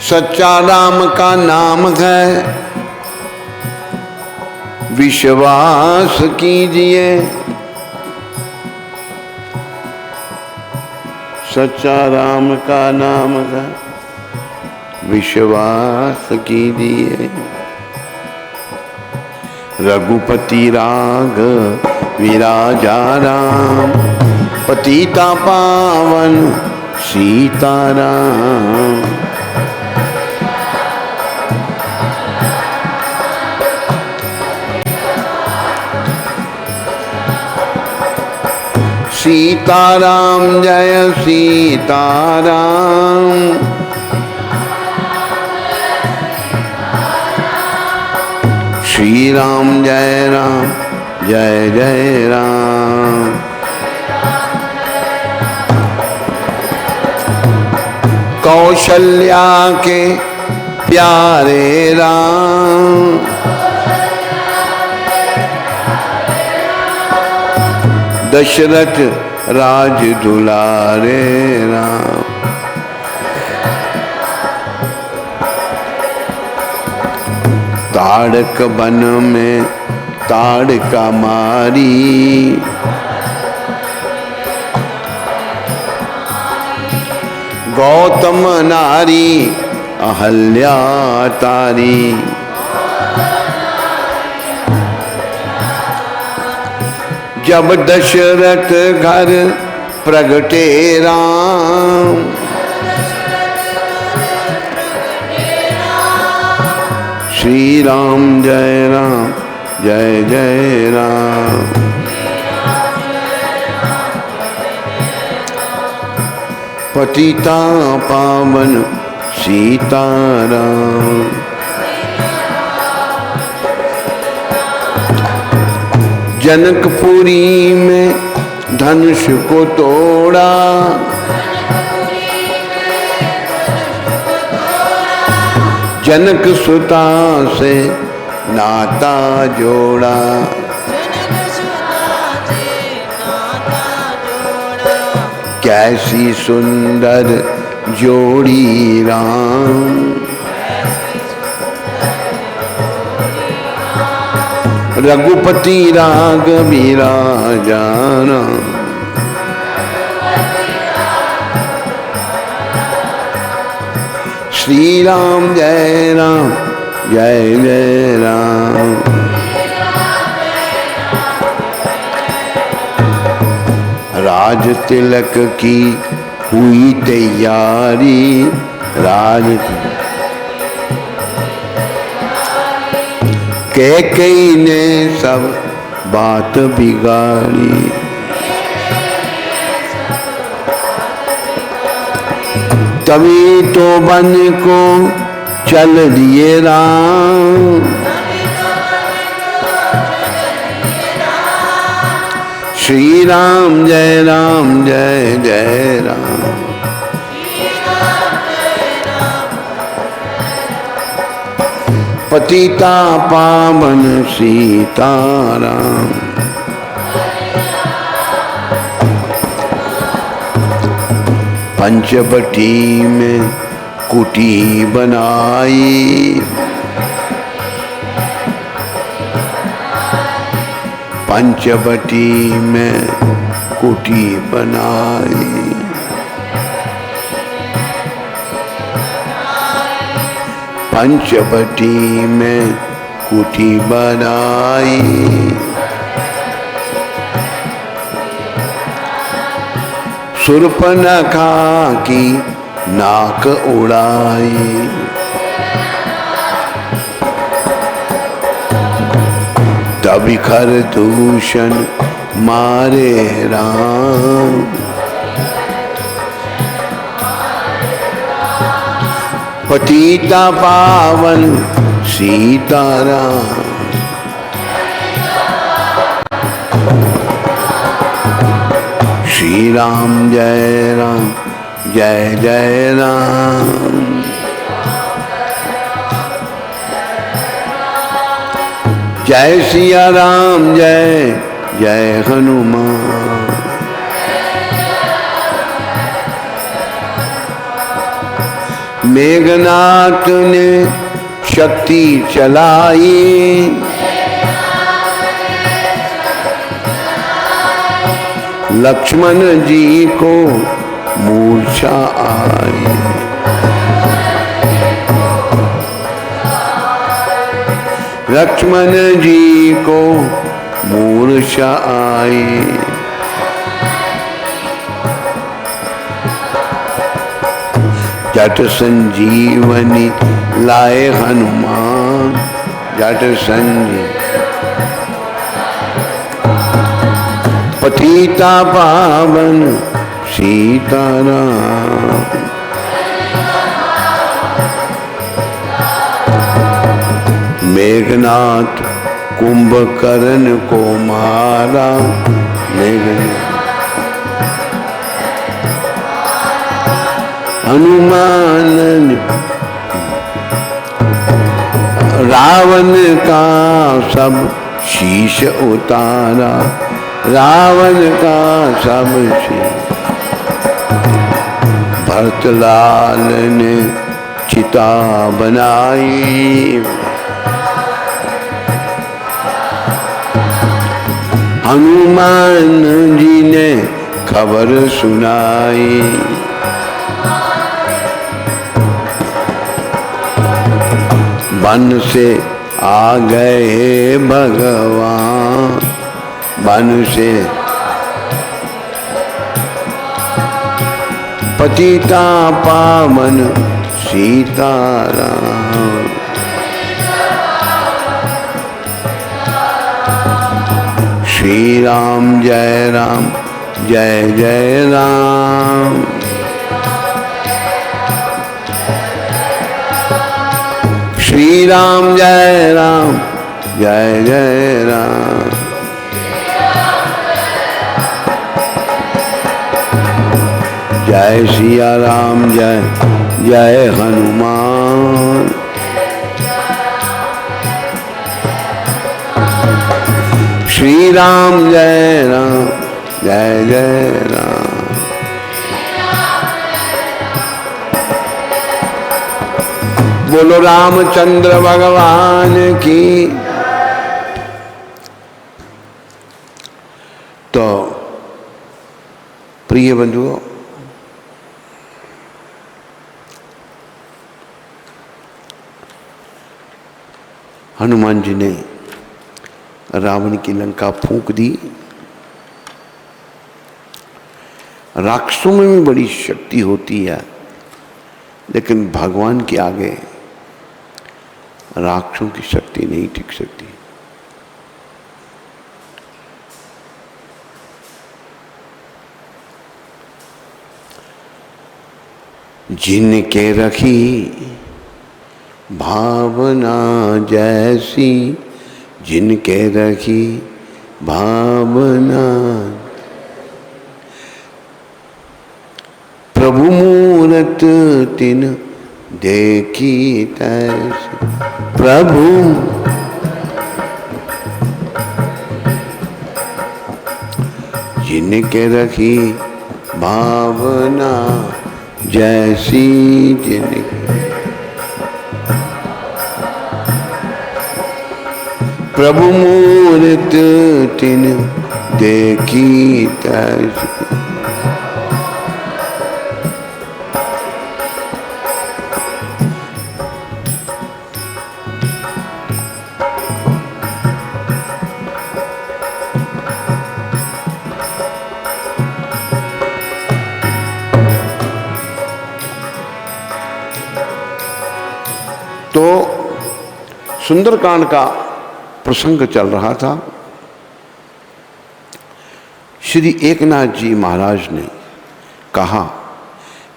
A: सच्चा राम का नाम है विश्वास कीजिए। सच्चा राम का नाम है विश्वास कीजिए। रघुपति राग विराजा राम, पतिता पावन सीताराम। सीताराम जय सीताराम। श्री राम जय राम जय जय राम। कौशल्या के प्यारे राम, दशरथ राज दुलारे राम। ताड़क वन में ताड़का मारी, गौतम नारी अहल्या तारी। जब दशरथ घर प्रगटे राम, श्री राम जय राम जय जय राम। पतिता पावन सीताराम। जनकपुरी में धनुष को तोड़ा, जनक सुता से नाता जोड़ा। कैसी सुंदर जोड़ी राम, रघुपति राघवीरा जाना। श्री राम जय राम जय जय राम। राज तिलक की हुई तैयारी, राज कैकेयी ने सब बात बिगाड़ी। तभी तो बन को चल दिए राम, श्री राम जय जय राम। पतिता पावन सीताराम। पंचवटी में कुटी बनाई, पंचवटी में कुटी बनाई। पंचवटी में कुटी बनाई। शूर्पणखा की नाक उड़ाई। तभी खरदूषण मारे राम, पतिता पावन सीताराम। श्री राम जय जय राम। जय सिया राम जय जय हनुमान। मेघनाथ ने शक्ति चलाई, लक्ष्मण जी को मूर्छा आई। लक्ष्मण जी को मूर्छा आई। जट संजीवनी लाए हनुमान, जट संजीवनी। पतिता पावन सीताराम। मेघनाथ कुंभकर्ण को मारा, मेघनाथ हनुमान ने रावण का सब शीश उतारा, रावण का सब शीश। भरतलाल ने चिता बनाई, हनुमान जी ने खबर सुनाई। वन से आ गए भगवान, वन से पतिता पावन सीताराम। श्री राम जय जय राम। श्री राम जय राम जय जय राम। जय सिया राम जय जय हनुमान। श्री राम जय राम जय जय राम। बोलो रामचंद्र भगवान की। तो प्रिय बंधुओं, हनुमान जी ने रावण की लंका फूंक दी। राक्षसों में भी बड़ी शक्ति होती है, लेकिन भगवान के आगे राक्षसों की शक्ति नहीं टिक सकती। जिनके रखी भावना जैसी, जिनके रखी भावना, प्रभु मूरत तिन देखी तैसी। प्रभु जिनके रखी भावना जैसी, जिनके प्रभु मूरत तिन देखी तैसी। तो सुंदरकांड का प्रसंग चल रहा था। श्री एकनाथ जी महाराज ने कहा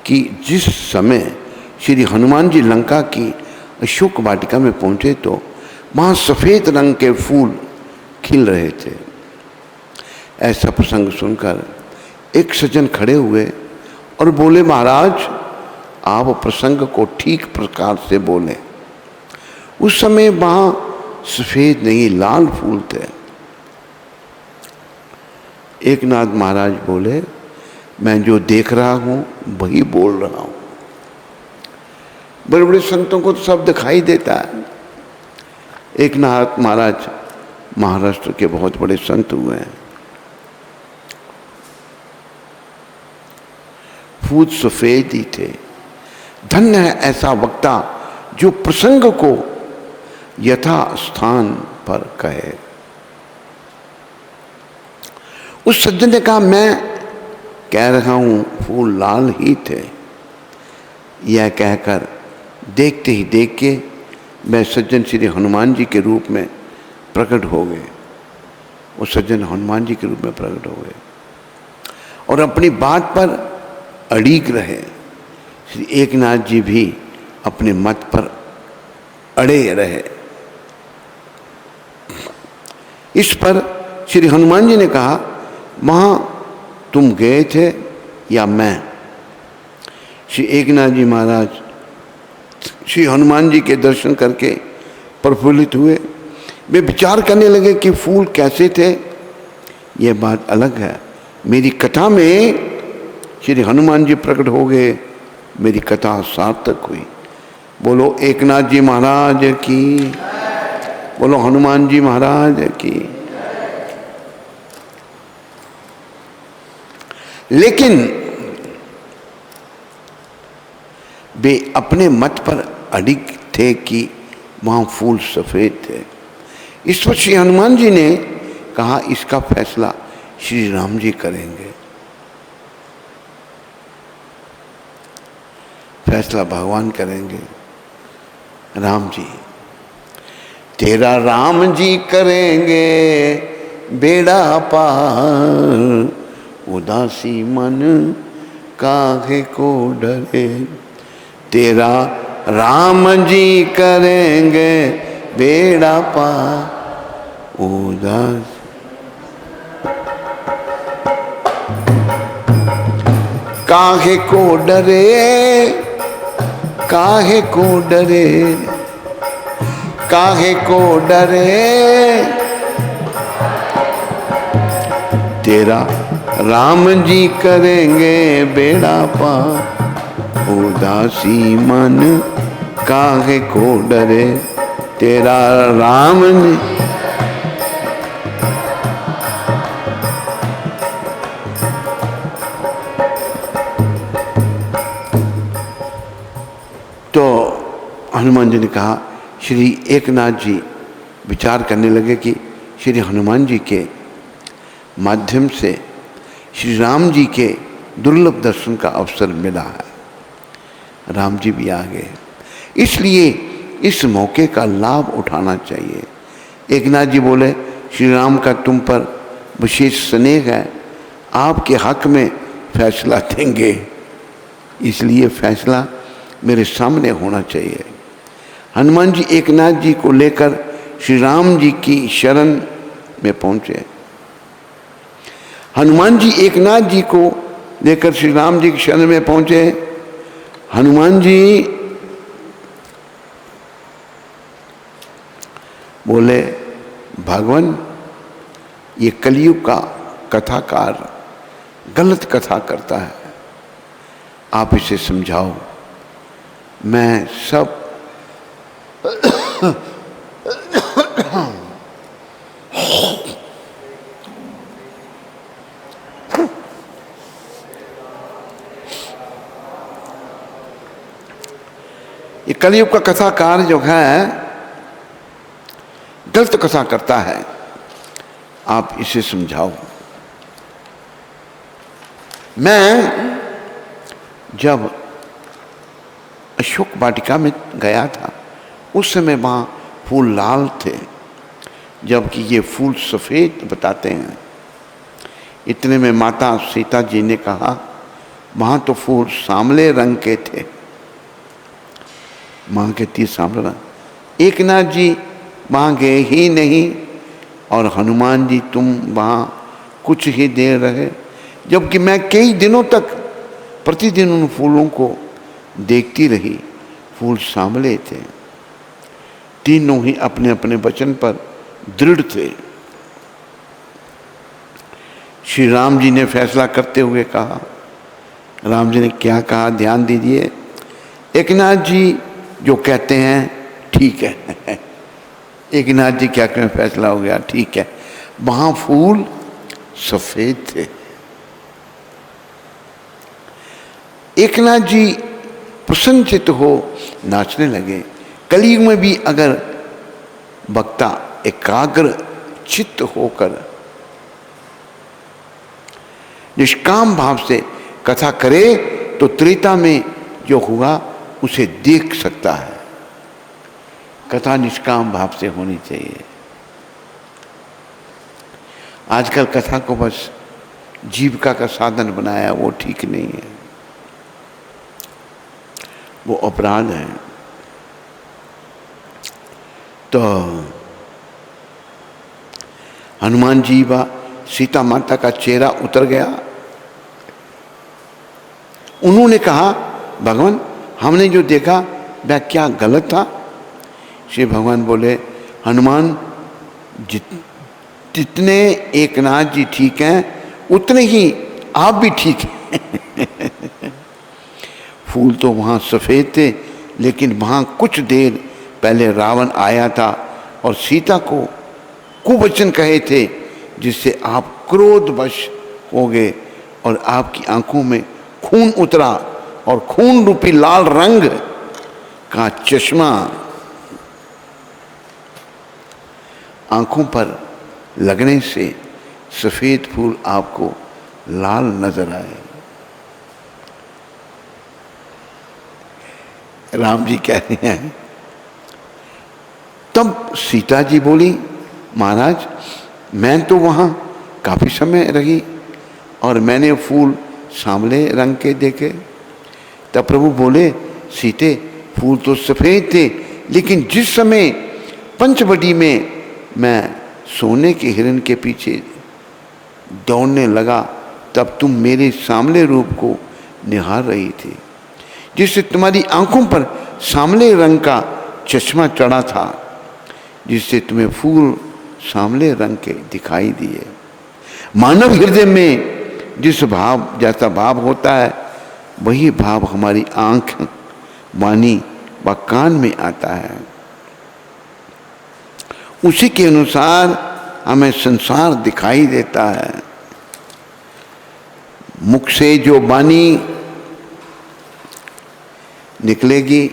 A: कि जिस समय श्री हनुमान जी लंका की अशोक वाटिका में पहुंचे तो वहाँ सफ़ेद रंग के फूल खिल रहे थे। ऐसा प्रसंग सुनकर एक सज्जन खड़े हुए और बोले, महाराज आप प्रसंग को ठीक प्रकार से बोले। उस समय वहाँ सफ़ेद नहीं लाल फूल थे। एकनाथ महाराज बोले, मैं जो देख रहा हूँ वही बोल रहा हूँ। बड़े बड़े संतों को तो सब दिखाई देता है। एकनाथ महाराज महाराष्ट्र के बहुत बड़े संत हुए हैं। फूल सफ़ेद ही थे। धन्य है ऐसा वक्ता जो प्रसंग को यथा स्थान पर कहे। उस सज्जन ने कहा, मैं कह रहा हूं फूल लाल ही थे। यह कहकर देखते ही देख के मैं सज्जन श्री हनुमान जी के रूप में प्रकट हो गए। वो सज्जन हनुमान जी के रूप में प्रकट हो गए और अपनी बात पर अड़ीग रहे। श्री एकनाथ जी भी अपने मत पर अड़े रहे। इस पर श्री हनुमान जी ने कहा, वहाँ तुम गए थे या मैं? श्री एकनाथ जी महाराज श्री हनुमान जी के दर्शन करके प्रफुल्लित हुए। वे विचार करने लगे कि फूल कैसे थे। ये बात अलग है। मेरी कथा में श्री हनुमान जी प्रकट हो गए, मेरी कथा सार्थक हुई। बोलो एकनाथ जी महाराज की, बोलो हनुमान जी महाराज की। लेकिन वे अपने मत पर अडिग थे कि वहाँ फूल सफ़ेद थे। इस पर श्री हनुमान जी ने कहा, इसका फैसला श्री राम जी करेंगे। फैसला भगवान करेंगे। राम जी, तेरा राम जी करेंगे बेड़ा पार, उदासी मन काहे को डरे। तेरा राम जी करेंगे बेड़ा पार उदास। काहे को डरे, काहे को डरे, काहे को डरे, तेरा राम जी करेंगे बेड़ा पार उदासी मन काहे को डरे, तेरा राम जी। तो हनुमान जी ने कहा, श्री एकनाथ जी विचार करने लगे कि श्री हनुमान जी के माध्यम से श्री राम जी के दुर्लभ दर्शन का अवसर मिला है। राम जी भी आ गए, इसलिए इस मौके का लाभ उठाना चाहिए। एकनाथ जी बोले, श्री राम का तुम पर विशेष स्नेह है, आपके हक में फैसला देंगे, इसलिए फैसला मेरे सामने होना चाहिए। हनुमान जी एकनाथ जी को लेकर श्री राम जी की शरण में पहुंचे। हनुमान जी एकनाथ जी को लेकर श्री राम जी की शरण में पहुंचे। हनुमान जी बोले, भगवान ये कलयुग का कथाकार गलत कथा करता है, आप इसे समझाओ। मैं सब ये कलयुग का कथाकार जो है गलत कथा करता है, आप इसे समझाओ। मैं जब अशोक वाटिका में गया था उस समय वहाँ फूल लाल थे, जबकि ये फूल सफ़ेद बताते हैं। इतने में माता सीता जी ने कहा, वहाँ तो फूल सांवले रंग के थे। माँ कहती सांवले रंग। एकनाथ जी वहाँ गए ही नहीं और हनुमान जी तुम वहाँ कुछ ही देर रहे, जबकि मैं कई दिनों तक प्रतिदिन उन फूलों को देखती रही। फूल सांवले थे, तीनों ही अपने अपने वचन पर दृढ़ थे। श्री राम जी ने फैसला करते हुए कहा, राम जी ने क्या कहा ध्यान दीजिए। एकनाथ जी जो कहते हैं ठीक है। एकनाथ जी क्या कहें, फैसला हो गया, ठीक है। वहां फूल सफेद थे। एकनाथ जी प्रसन्नचित्त हो नाचने लगे। कलयुग में भी अगर वक्ता एकाग्र चित्त होकर निष्काम भाव से कथा करे तो त्रेता में जो हुआ उसे देख सकता है। कथा निष्काम भाव से होनी चाहिए। आजकल कथा को बस जीविका का साधन बनाया, वो ठीक नहीं है, वो अपराध है। तो हनुमान जी व सीता माता का चेहरा उतर गया। उन्होंने कहा, भगवान हमने जो देखा वह क्या गलत था? श्री भगवान बोले, हनुमान जितने एकनाथ जी ठीक हैं उतने ही आप भी ठीक हैं। फूल तो वहाँ सफ़ेद थे, लेकिन वहाँ कुछ देर पहले रावण आया था और सीता को कुवचन कहे थे, जिससे आप क्रोधवश हो गए और आपकी आंखों में खून उतरा और खून रूपी लाल रंग का चश्मा आंखों पर लगने से सफ़ेद फूल आपको लाल नजर आए। राम जी कह रहे हैं। तब सीता जी बोली, महाराज मैं तो वहाँ काफ़ी समय रही और मैंने फूल सांवले रंग के देखे। तब प्रभु बोले, सीते फूल तो सफ़ेद थे, लेकिन जिस समय पंचवटी में मैं सोने के हिरण के पीछे दौड़ने लगा, तब तुम मेरे सामले रूप को निहार रही थी, जिससे तुम्हारी आंखों पर सामले रंग का चश्मा चढ़ा था, जिससे तुम्हें फूल सामले रंग के दिखाई दिए। मानव हृदय में जिस भाव जैसा भाव होता है, वही भाव हमारी आंख, वाणी व कान में आता है। उसी के अनुसार हमें संसार दिखाई देता है। मुख से जो वाणी निकलेगी,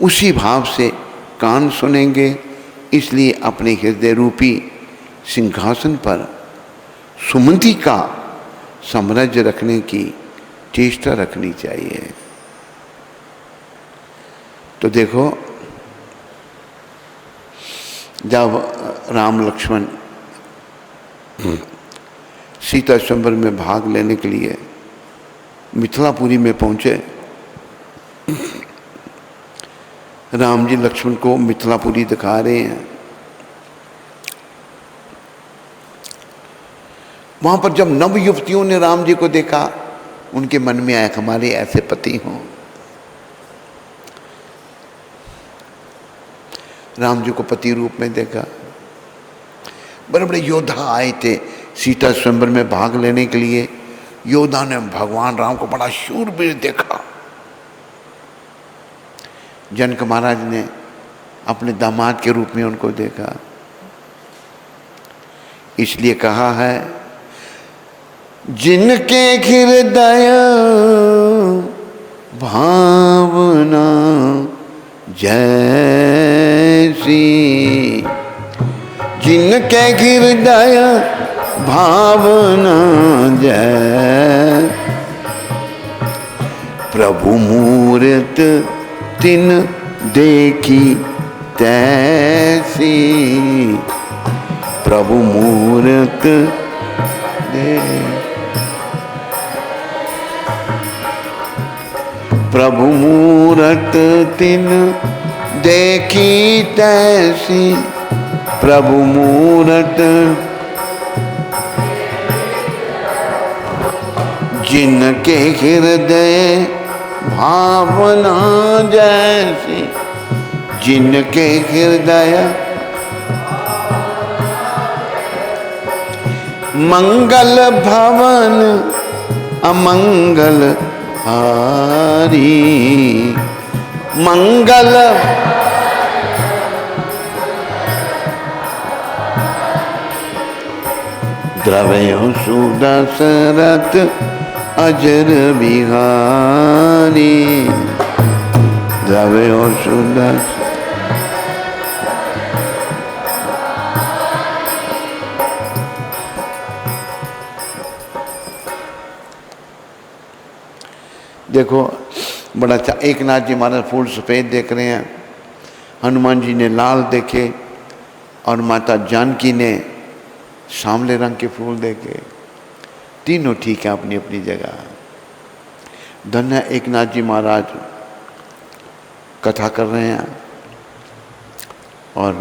A: उसी भाव से कान सुनेंगे। इसलिए अपने हृदय रूपी सिंहासन पर सुमति का साम्राज्य रखने की चेष्टा रखनी चाहिए। तो देखो, जब राम लक्ष्मण सीता स्वयंवर में भाग लेने के लिए मिथिलापुरी में पहुंचे, राम जी लक्ष्मण को मिथिलापुरी दिखा रहे हैं। वहां पर जब नव युवतियों ने राम जी को देखा, उनके मन में आया हमारे ऐसे पति हों। राम जी को पति रूप में देखा। बड़े बड़े योद्धा आए थे सीता स्वयंवर में भाग लेने के लिए। योद्धा ने भगवान राम को बड़ा शूरवीर देखा। जनक महाराज ने अपने दामाद के रूप में उनको देखा। इसलिए कहा है, जिनके हृदय भावना जैसी, जिनके हृदय भावना जय, प्रभु मूरत तिन देखी तैसी, प्रभु मूरत दे, प्रभु मूरत तिन देखी तैसी, प्रभु मूरत, जिनके हृदय भावना जैसी, जिनके हृदय मंगल भवन अमंगल हारी, मंगल द्रव्यों सुदशरथ अजर बिहारी, द्रव्यों सुदश। देखो बड़ा अच्छा, एक नाथ जी महाराज फूल सफ़ेद देख रहे हैं, हनुमान जी ने लाल देखे और माता जानकी ने सांवले रंग के फूल देखे। तीनों ठीक है अपनी अपनी जगह। धन्य एक नाथ जी महाराज कथा कर रहे हैं और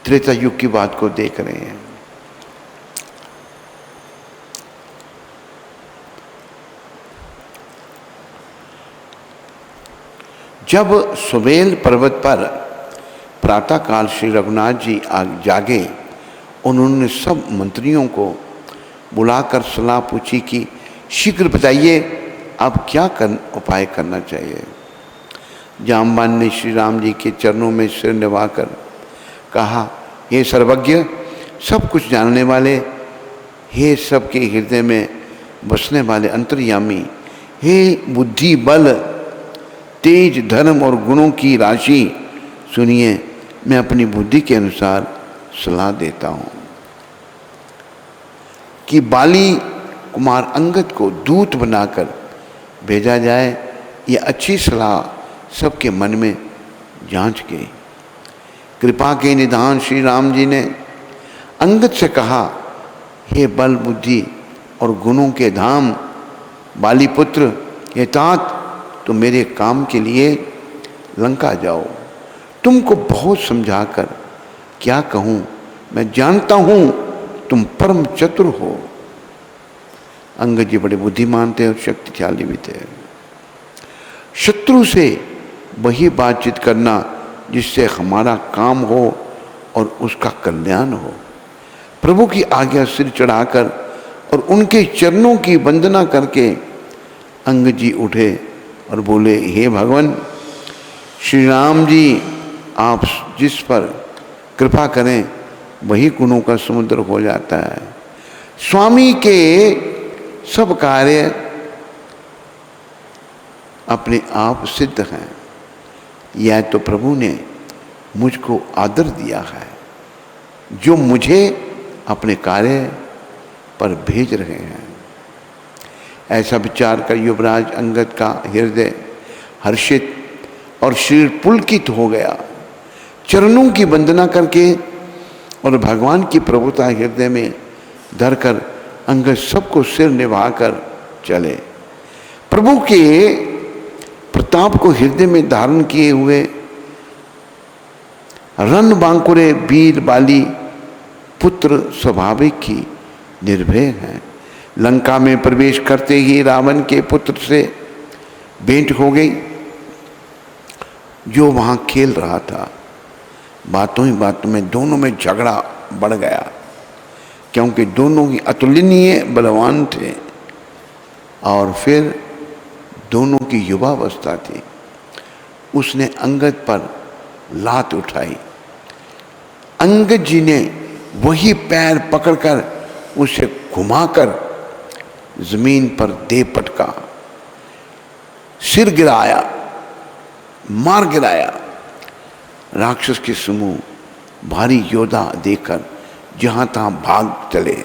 A: त्रेता युग की बात को देख रहे हैं। जब सुबेल पर्वत पर प्रातःकाल श्री रघुनाथ जी जागे, उन्होंने सब मंत्रियों को बुलाकर सलाह पूछी कि शीघ्र बताइए अब क्या उपाय करना चाहिए। जामवान ने श्री राम जी के चरणों में सिर निभाकर कहा, हे सर्वज्ञ, सब कुछ जानने वाले, हे सबके हृदय में बसने वाले अंतर्यामी, हे बुद्धि बल तेज धर्म और गुणों की राशि, सुनिए मैं अपनी बुद्धि के अनुसार सलाह देता हूँ कि बाली कुमार अंगद को दूत बनाकर भेजा जाए। यह अच्छी सलाह सबके मन में जांच गई। कृपा के निधान श्री राम जी ने अंगद से कहा, हे बल बुद्धि और गुणों के धाम बाली पुत्र, हे तात, तो मेरे काम के लिए लंका जाओ। तुमको बहुत समझाकर क्या कहूँ, मैं जानता हूँ तुम परम चतुर हो। अंगद जी बड़े बुद्धिमान थे और शक्तिशाली भी थे। शत्रु से वही बातचीत करना जिससे हमारा काम हो और उसका कल्याण हो। प्रभु की आज्ञा सिर चढ़ाकर और उनके चरणों की वंदना करके अंगद जी उठे और बोले, हे भगवान श्री राम जी, आप जिस पर कृपा करें वही गुणों का समुद्र हो जाता है। स्वामी के सब कार्य अपने आप सिद्ध हैं। यह तो प्रभु ने मुझको आदर दिया है जो मुझे अपने कार्य पर भेज रहे हैं। ऐसा विचार कर युवराज अंगद का हृदय हर्षित और शरीर पुलकित हो गया। चरणों की वंदना करके और भगवान की प्रभुता हृदय में धरकर अंगद सबको सिर निभाकर चले। प्रभु के प्रताप को हृदय में धारण किए हुए रण बांकुरे वीर बाली पुत्र स्वाभाविक ही निर्भय हैं। लंका में प्रवेश करते ही रावण के पुत्र से भेंट हो गई जो वहां खेल रहा था। बातों ही बातों में दोनों में झगड़ा बढ़ गया क्योंकि दोनों ही अतुलनीय बलवान थे और फिर दोनों की युवावस्था थी। उसने अंगद पर लात उठाई। अंगद जी ने वही पैर पकड़कर उसे घुमाकर जमीन पर दे पटका, सिर गिराया, मार गिराया। राक्षस के समूह भारी योद्धा देखकर जहां तहां भाग चले।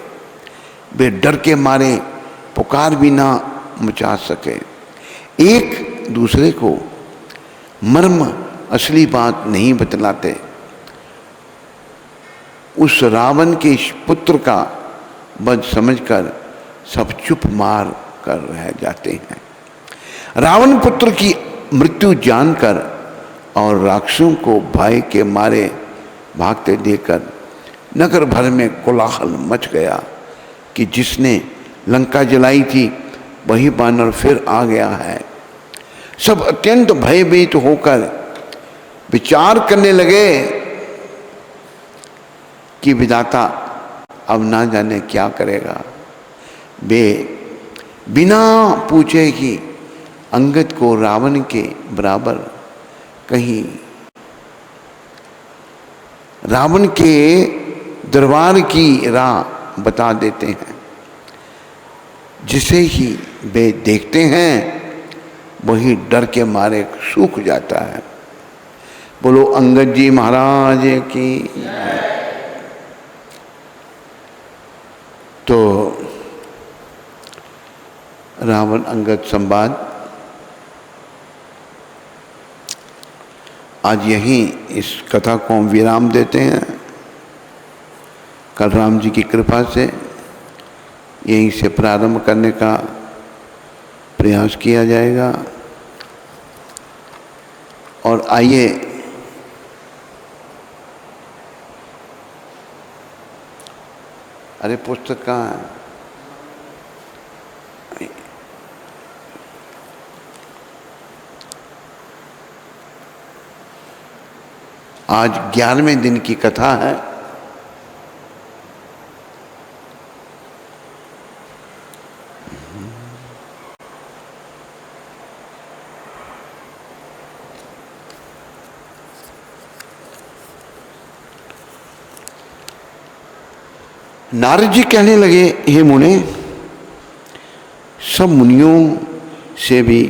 A: वे डर के मारे पुकार भी ना मचा सके। एक दूसरे को मर्म असली बात नहीं बतलाते। उस रावण के पुत्र का वध समझकर सब चुप मार कर रह जाते हैं। रावण पुत्र की मृत्यु जानकर और राक्षसों को भय के मारे भागते देखकर नगर भर में कोलाहल मच गया कि जिसने लंका जलाई थी वही बानर फिर आ गया है। सब अत्यंत भयभीत होकर विचार करने लगे कि विधाता अब ना जाने क्या करेगा। वे बिना पूछे ही अंगद को रावण के बराबर कहीं रावण के दरबार की राह बता देते हैं। जिसे ही वे देखते हैं वही डर के मारे सूख जाता है। बोलो अंगद जी महाराज की। तो रावण अंगद संवाद आज यहीं इस कथा को हम विराम देते हैं। कल राम जी की कृपा से यहीं से प्रारंभ करने का प्रयास किया जाएगा। और आइए अरे पुस्तक कहाँ है? आज 11वें दिन की कथा है। नारद जी कहने लगे, हे मुने, सब मुनियों से भी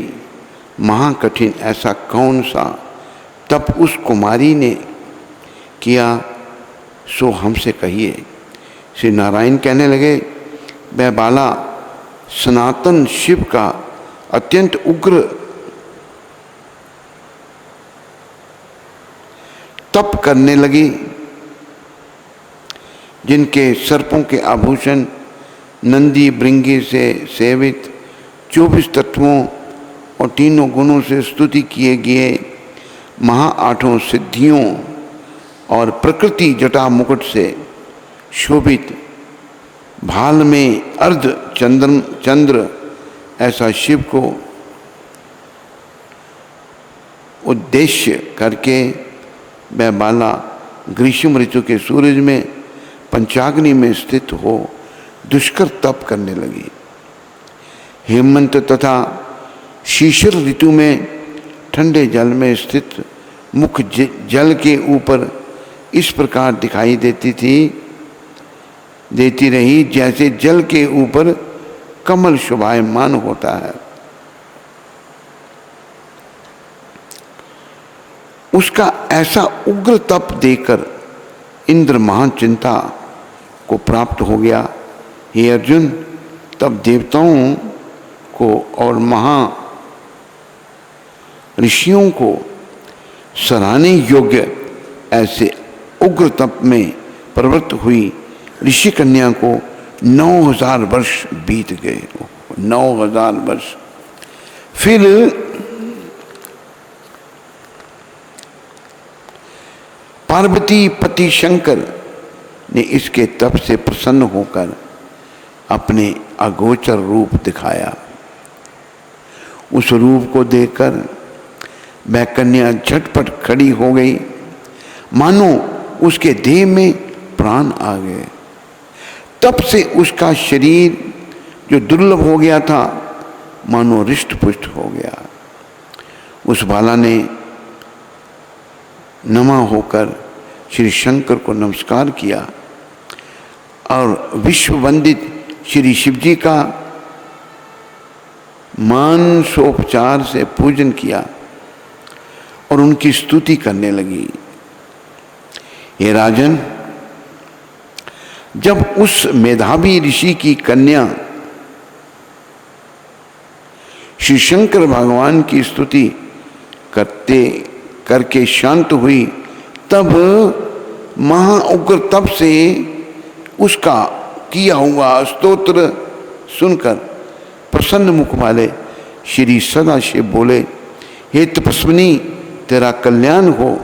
A: महाकठिन ऐसा कौन सा तप उस कुमारी ने किया सो हमसे कहिए। श्री नारायण कहने लगे, वह बाला सनातन शिव का अत्यंत उग्र तप करने लगी, जिनके सर्पों के आभूषण नंदी भृंगी से सेवित 24 तत्वों और तीनों गुणों से स्तुति किए गए महा आठों सिद्धियों और प्रकृति जटा मुकुट से शोभित भाल में अर्ध चंद्र ऐसा शिव को उद्देश्य करके वह बाला ग्रीष्म ऋतु के सूरज में पंचाग्नि में स्थित हो दुष्कर तप करने लगी। हेमंत तथा शीशिर ऋतु में ठंडे जल में स्थित मुख जल के ऊपर इस प्रकार दिखाई देती रही जैसे जल के ऊपर कमल शोभायमान होता है। उसका ऐसा उग्र तप देखकर इंद्र महान चिंता को प्राप्त हो गया। हे अर्जुन, तब देवताओं को और महा ऋषियों को सराहने योग्य ऐसे उग्र तप में प्रवृत्त हुई ऋषि कन्या को 9000 वर्ष बीत गए। 9000 वर्ष। फिर पार्वती पति शंकर ने इसके तप से प्रसन्न होकर अपने अगोचर रूप दिखाया। उस रूप को देखकर वह कन्या झटपट खड़ी हो गई, मानो उसके देह में प्राण आ गए। तब से उसका शरीर जो दुर्लभ हो गया था मानो रिष्ट पुष्ट हो गया। उस बाला ने नमा होकर श्री शंकर को नमस्कार किया और विश्व वंदित श्री शिव जी का मानसोपचार से पूजन किया और उनकी स्तुति करने लगी। हे राजन, जब उस मेधावी ऋषि की कन्या श्री शंकर भगवान की स्तुति करके शांत हुई, तब महाउग्र तप से उसका किया हुआ स्तोत्र सुनकर प्रसन्न मुख वाले श्री सदाशिव बोले, हे तपस्विनी, तेरा कल्याण हो,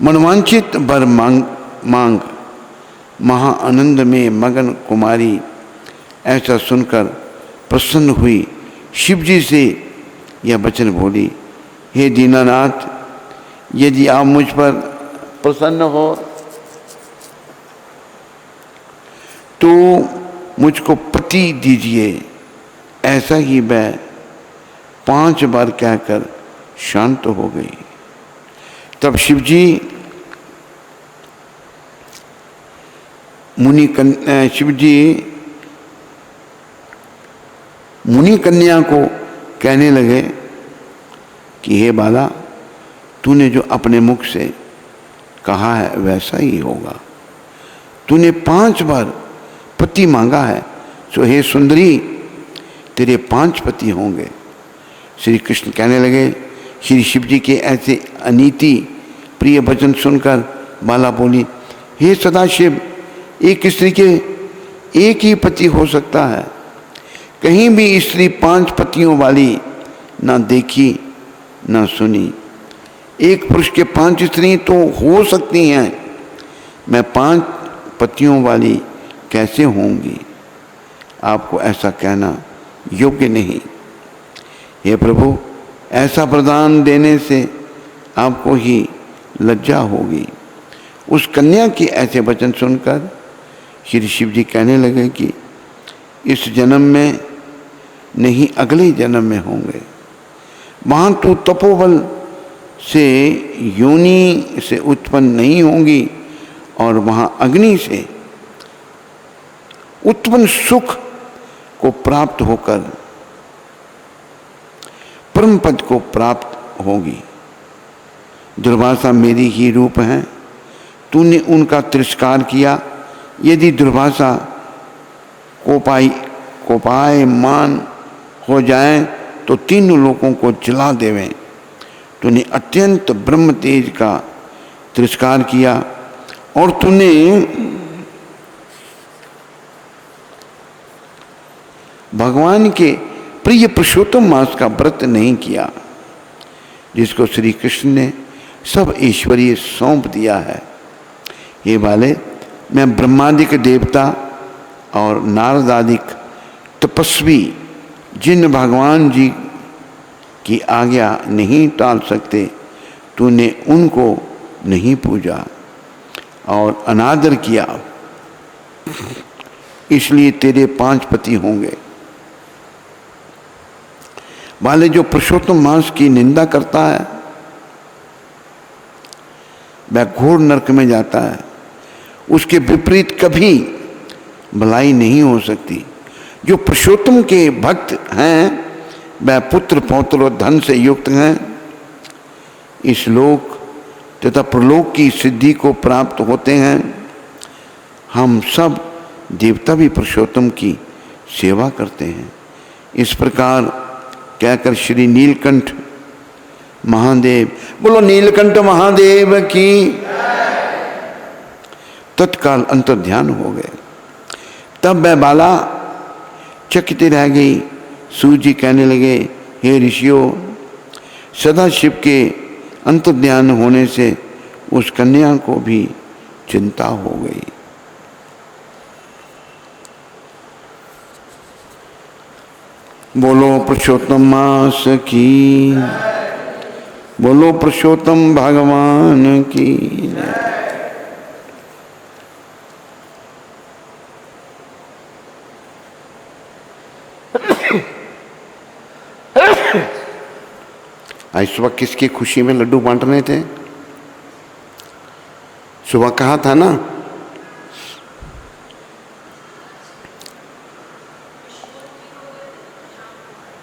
A: मनवांचित वर मांग। महा आनंद में मगन कुमारी ऐसा सुनकर प्रसन्न हुई शिव जी से यह वचन बोली, हे दीनानाथ, यदि आप मुझ पर प्रसन्न हो तो मुझको पति दीजिए। ऐसा ही वह 5 बार कहकर शांत हो गई। तब शिवजी मुनि कन्या को कहने लगे कि हे बाला, तूने जो अपने मुख से कहा है वैसा ही होगा। तूने 5 बार पति मांगा है, सो हे सुंदरी, तेरे 5 पति होंगे। श्री कृष्ण कहने लगे। श्री शिव जी के ऐसे अनीति प्रिय वचन सुनकर बाला बोली, हे सदाशिव, एक स्त्री के एक ही पति हो सकता है। कहीं भी स्त्री 5 पतियों वाली ना देखी ना सुनी। एक पुरुष के 5 स्त्री तो हो सकती हैं, मैं 5 पतियों वाली कैसे होंगी? आपको ऐसा कहना योग्य नहीं। हे प्रभु, ऐसा प्रदान देने से आपको ही लज्जा होगी। उस कन्या के ऐसे वचन सुनकर श्री शिव जी कहने लगे कि इस जन्म में नहीं, अगले जन्म में होंगे। वहाँ तो तपोबल से योनि से उत्पन्न नहीं होंगी और वहाँ अग्नि से उत्पन्न सुख को प्राप्त होकर परम पद को प्राप्त होगी। दुर्वासा मेरी ही रूप हैं, तूने उनका तिरस्कार किया। यदि दुर्वासा कोपायमान हो जाए तो 3 लोगों को जला देवें। तूने अत्यंत ब्रह्म तेज का तिरस्कार किया और तूने भगवान के प्रिय पुरुषोत्तम मास का व्रत नहीं किया, जिसको श्री कृष्ण ने सब ईश्वरीय सौंप दिया है। ये वाले, मैं ब्रह्मादिक देवता और नारदादिक तपस्वी जिन भगवान जी की आज्ञा नहीं टाल सकते, तूने उनको नहीं पूजा और अनादर किया, इसलिए तेरे 5 पति होंगे। वाले, जो पुरुषोत्तम मांस की निंदा करता है वह घोर नरक में जाता है। उसके विपरीत कभी भलाई नहीं हो सकती। जो पुरुषोत्तम के भक्त हैं वह पुत्र पौत्र और धन से युक्त हैं। इस लोक तथा प्रलोक की सिद्धि को प्राप्त होते हैं। हम सब देवता भी पुरुषोत्तम की सेवा करते हैं। इस प्रकार कहकर श्री नीलकंठ महादेव, बोलो नीलकंठ महादेव की, तत्काल अंतर्ध्यान हो गए। तब वह बाला चकित रह गई। सूर्य जी कहने लगे, हे ऋषियों, सदा शिव के अंतर्ध्यान होने से उस कन्या को भी चिंता हो गई। बोलो पुरुषोत्तम मास की, बोलो पुरुषोत्तम भगवान की। आज सुबह किसकी खुशी में लड्डू बांटने थे? सुबह कहा था ना,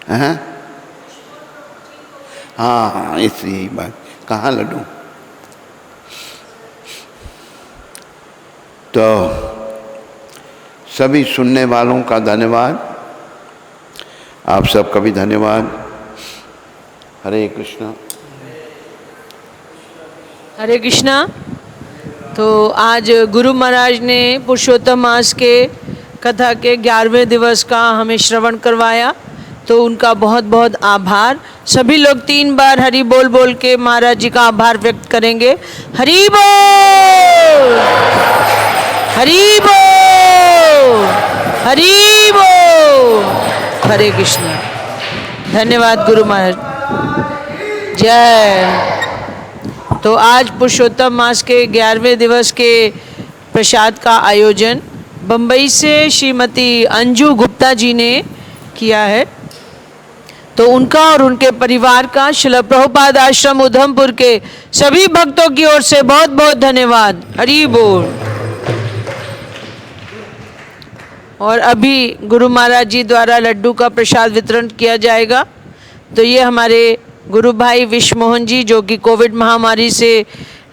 A: हाँ हाँ, इसी बात कहाँ लड्डू। तो सभी सुनने वालों का धन्यवाद, आप सबका भी धन्यवाद। हरे कृष्णा।
B: हरे कृष्णा। तो आज गुरु महाराज ने पुरुषोत्तम मास के कथा के 11वें दिवस का हमें श्रवण करवाया, तो उनका बहुत बहुत आभार। सभी लोग 3 बार हरि बोल बोल के महाराज जी का आभार व्यक्त करेंगे। हरि बोल, हरि बोल, हरि बोल। हरे कृष्णा। धन्यवाद गुरु महाराज। जय। तो आज पुरुषोत्तम मास के 11वें दिवस के प्रसाद का आयोजन बम्बई से श्रीमती अंजू गुप्ता जी ने किया है। तो उनका और उनके परिवार का श्रील प्रभुपाद आश्रम उधमपुर के सभी भक्तों की ओर से बहुत बहुत धन्यवाद। हरि बोल। और अभी गुरु महाराज जी द्वारा लड्डू का प्रसाद वितरण किया जाएगा। तो ये हमारे गुरु भाई विश्व मोहन जी, जो कि कोविड महामारी से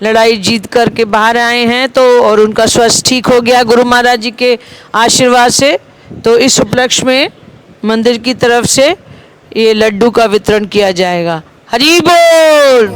B: लड़ाई जीत करके बाहर आए हैं, तो और उनका स्वास्थ्य ठीक हो गया गुरु महाराज जी के आशीर्वाद से। तो इस उपलक्ष्य में मंदिर की तरफ से ये लड्डू का वितरण किया जाएगा। हरि बोल।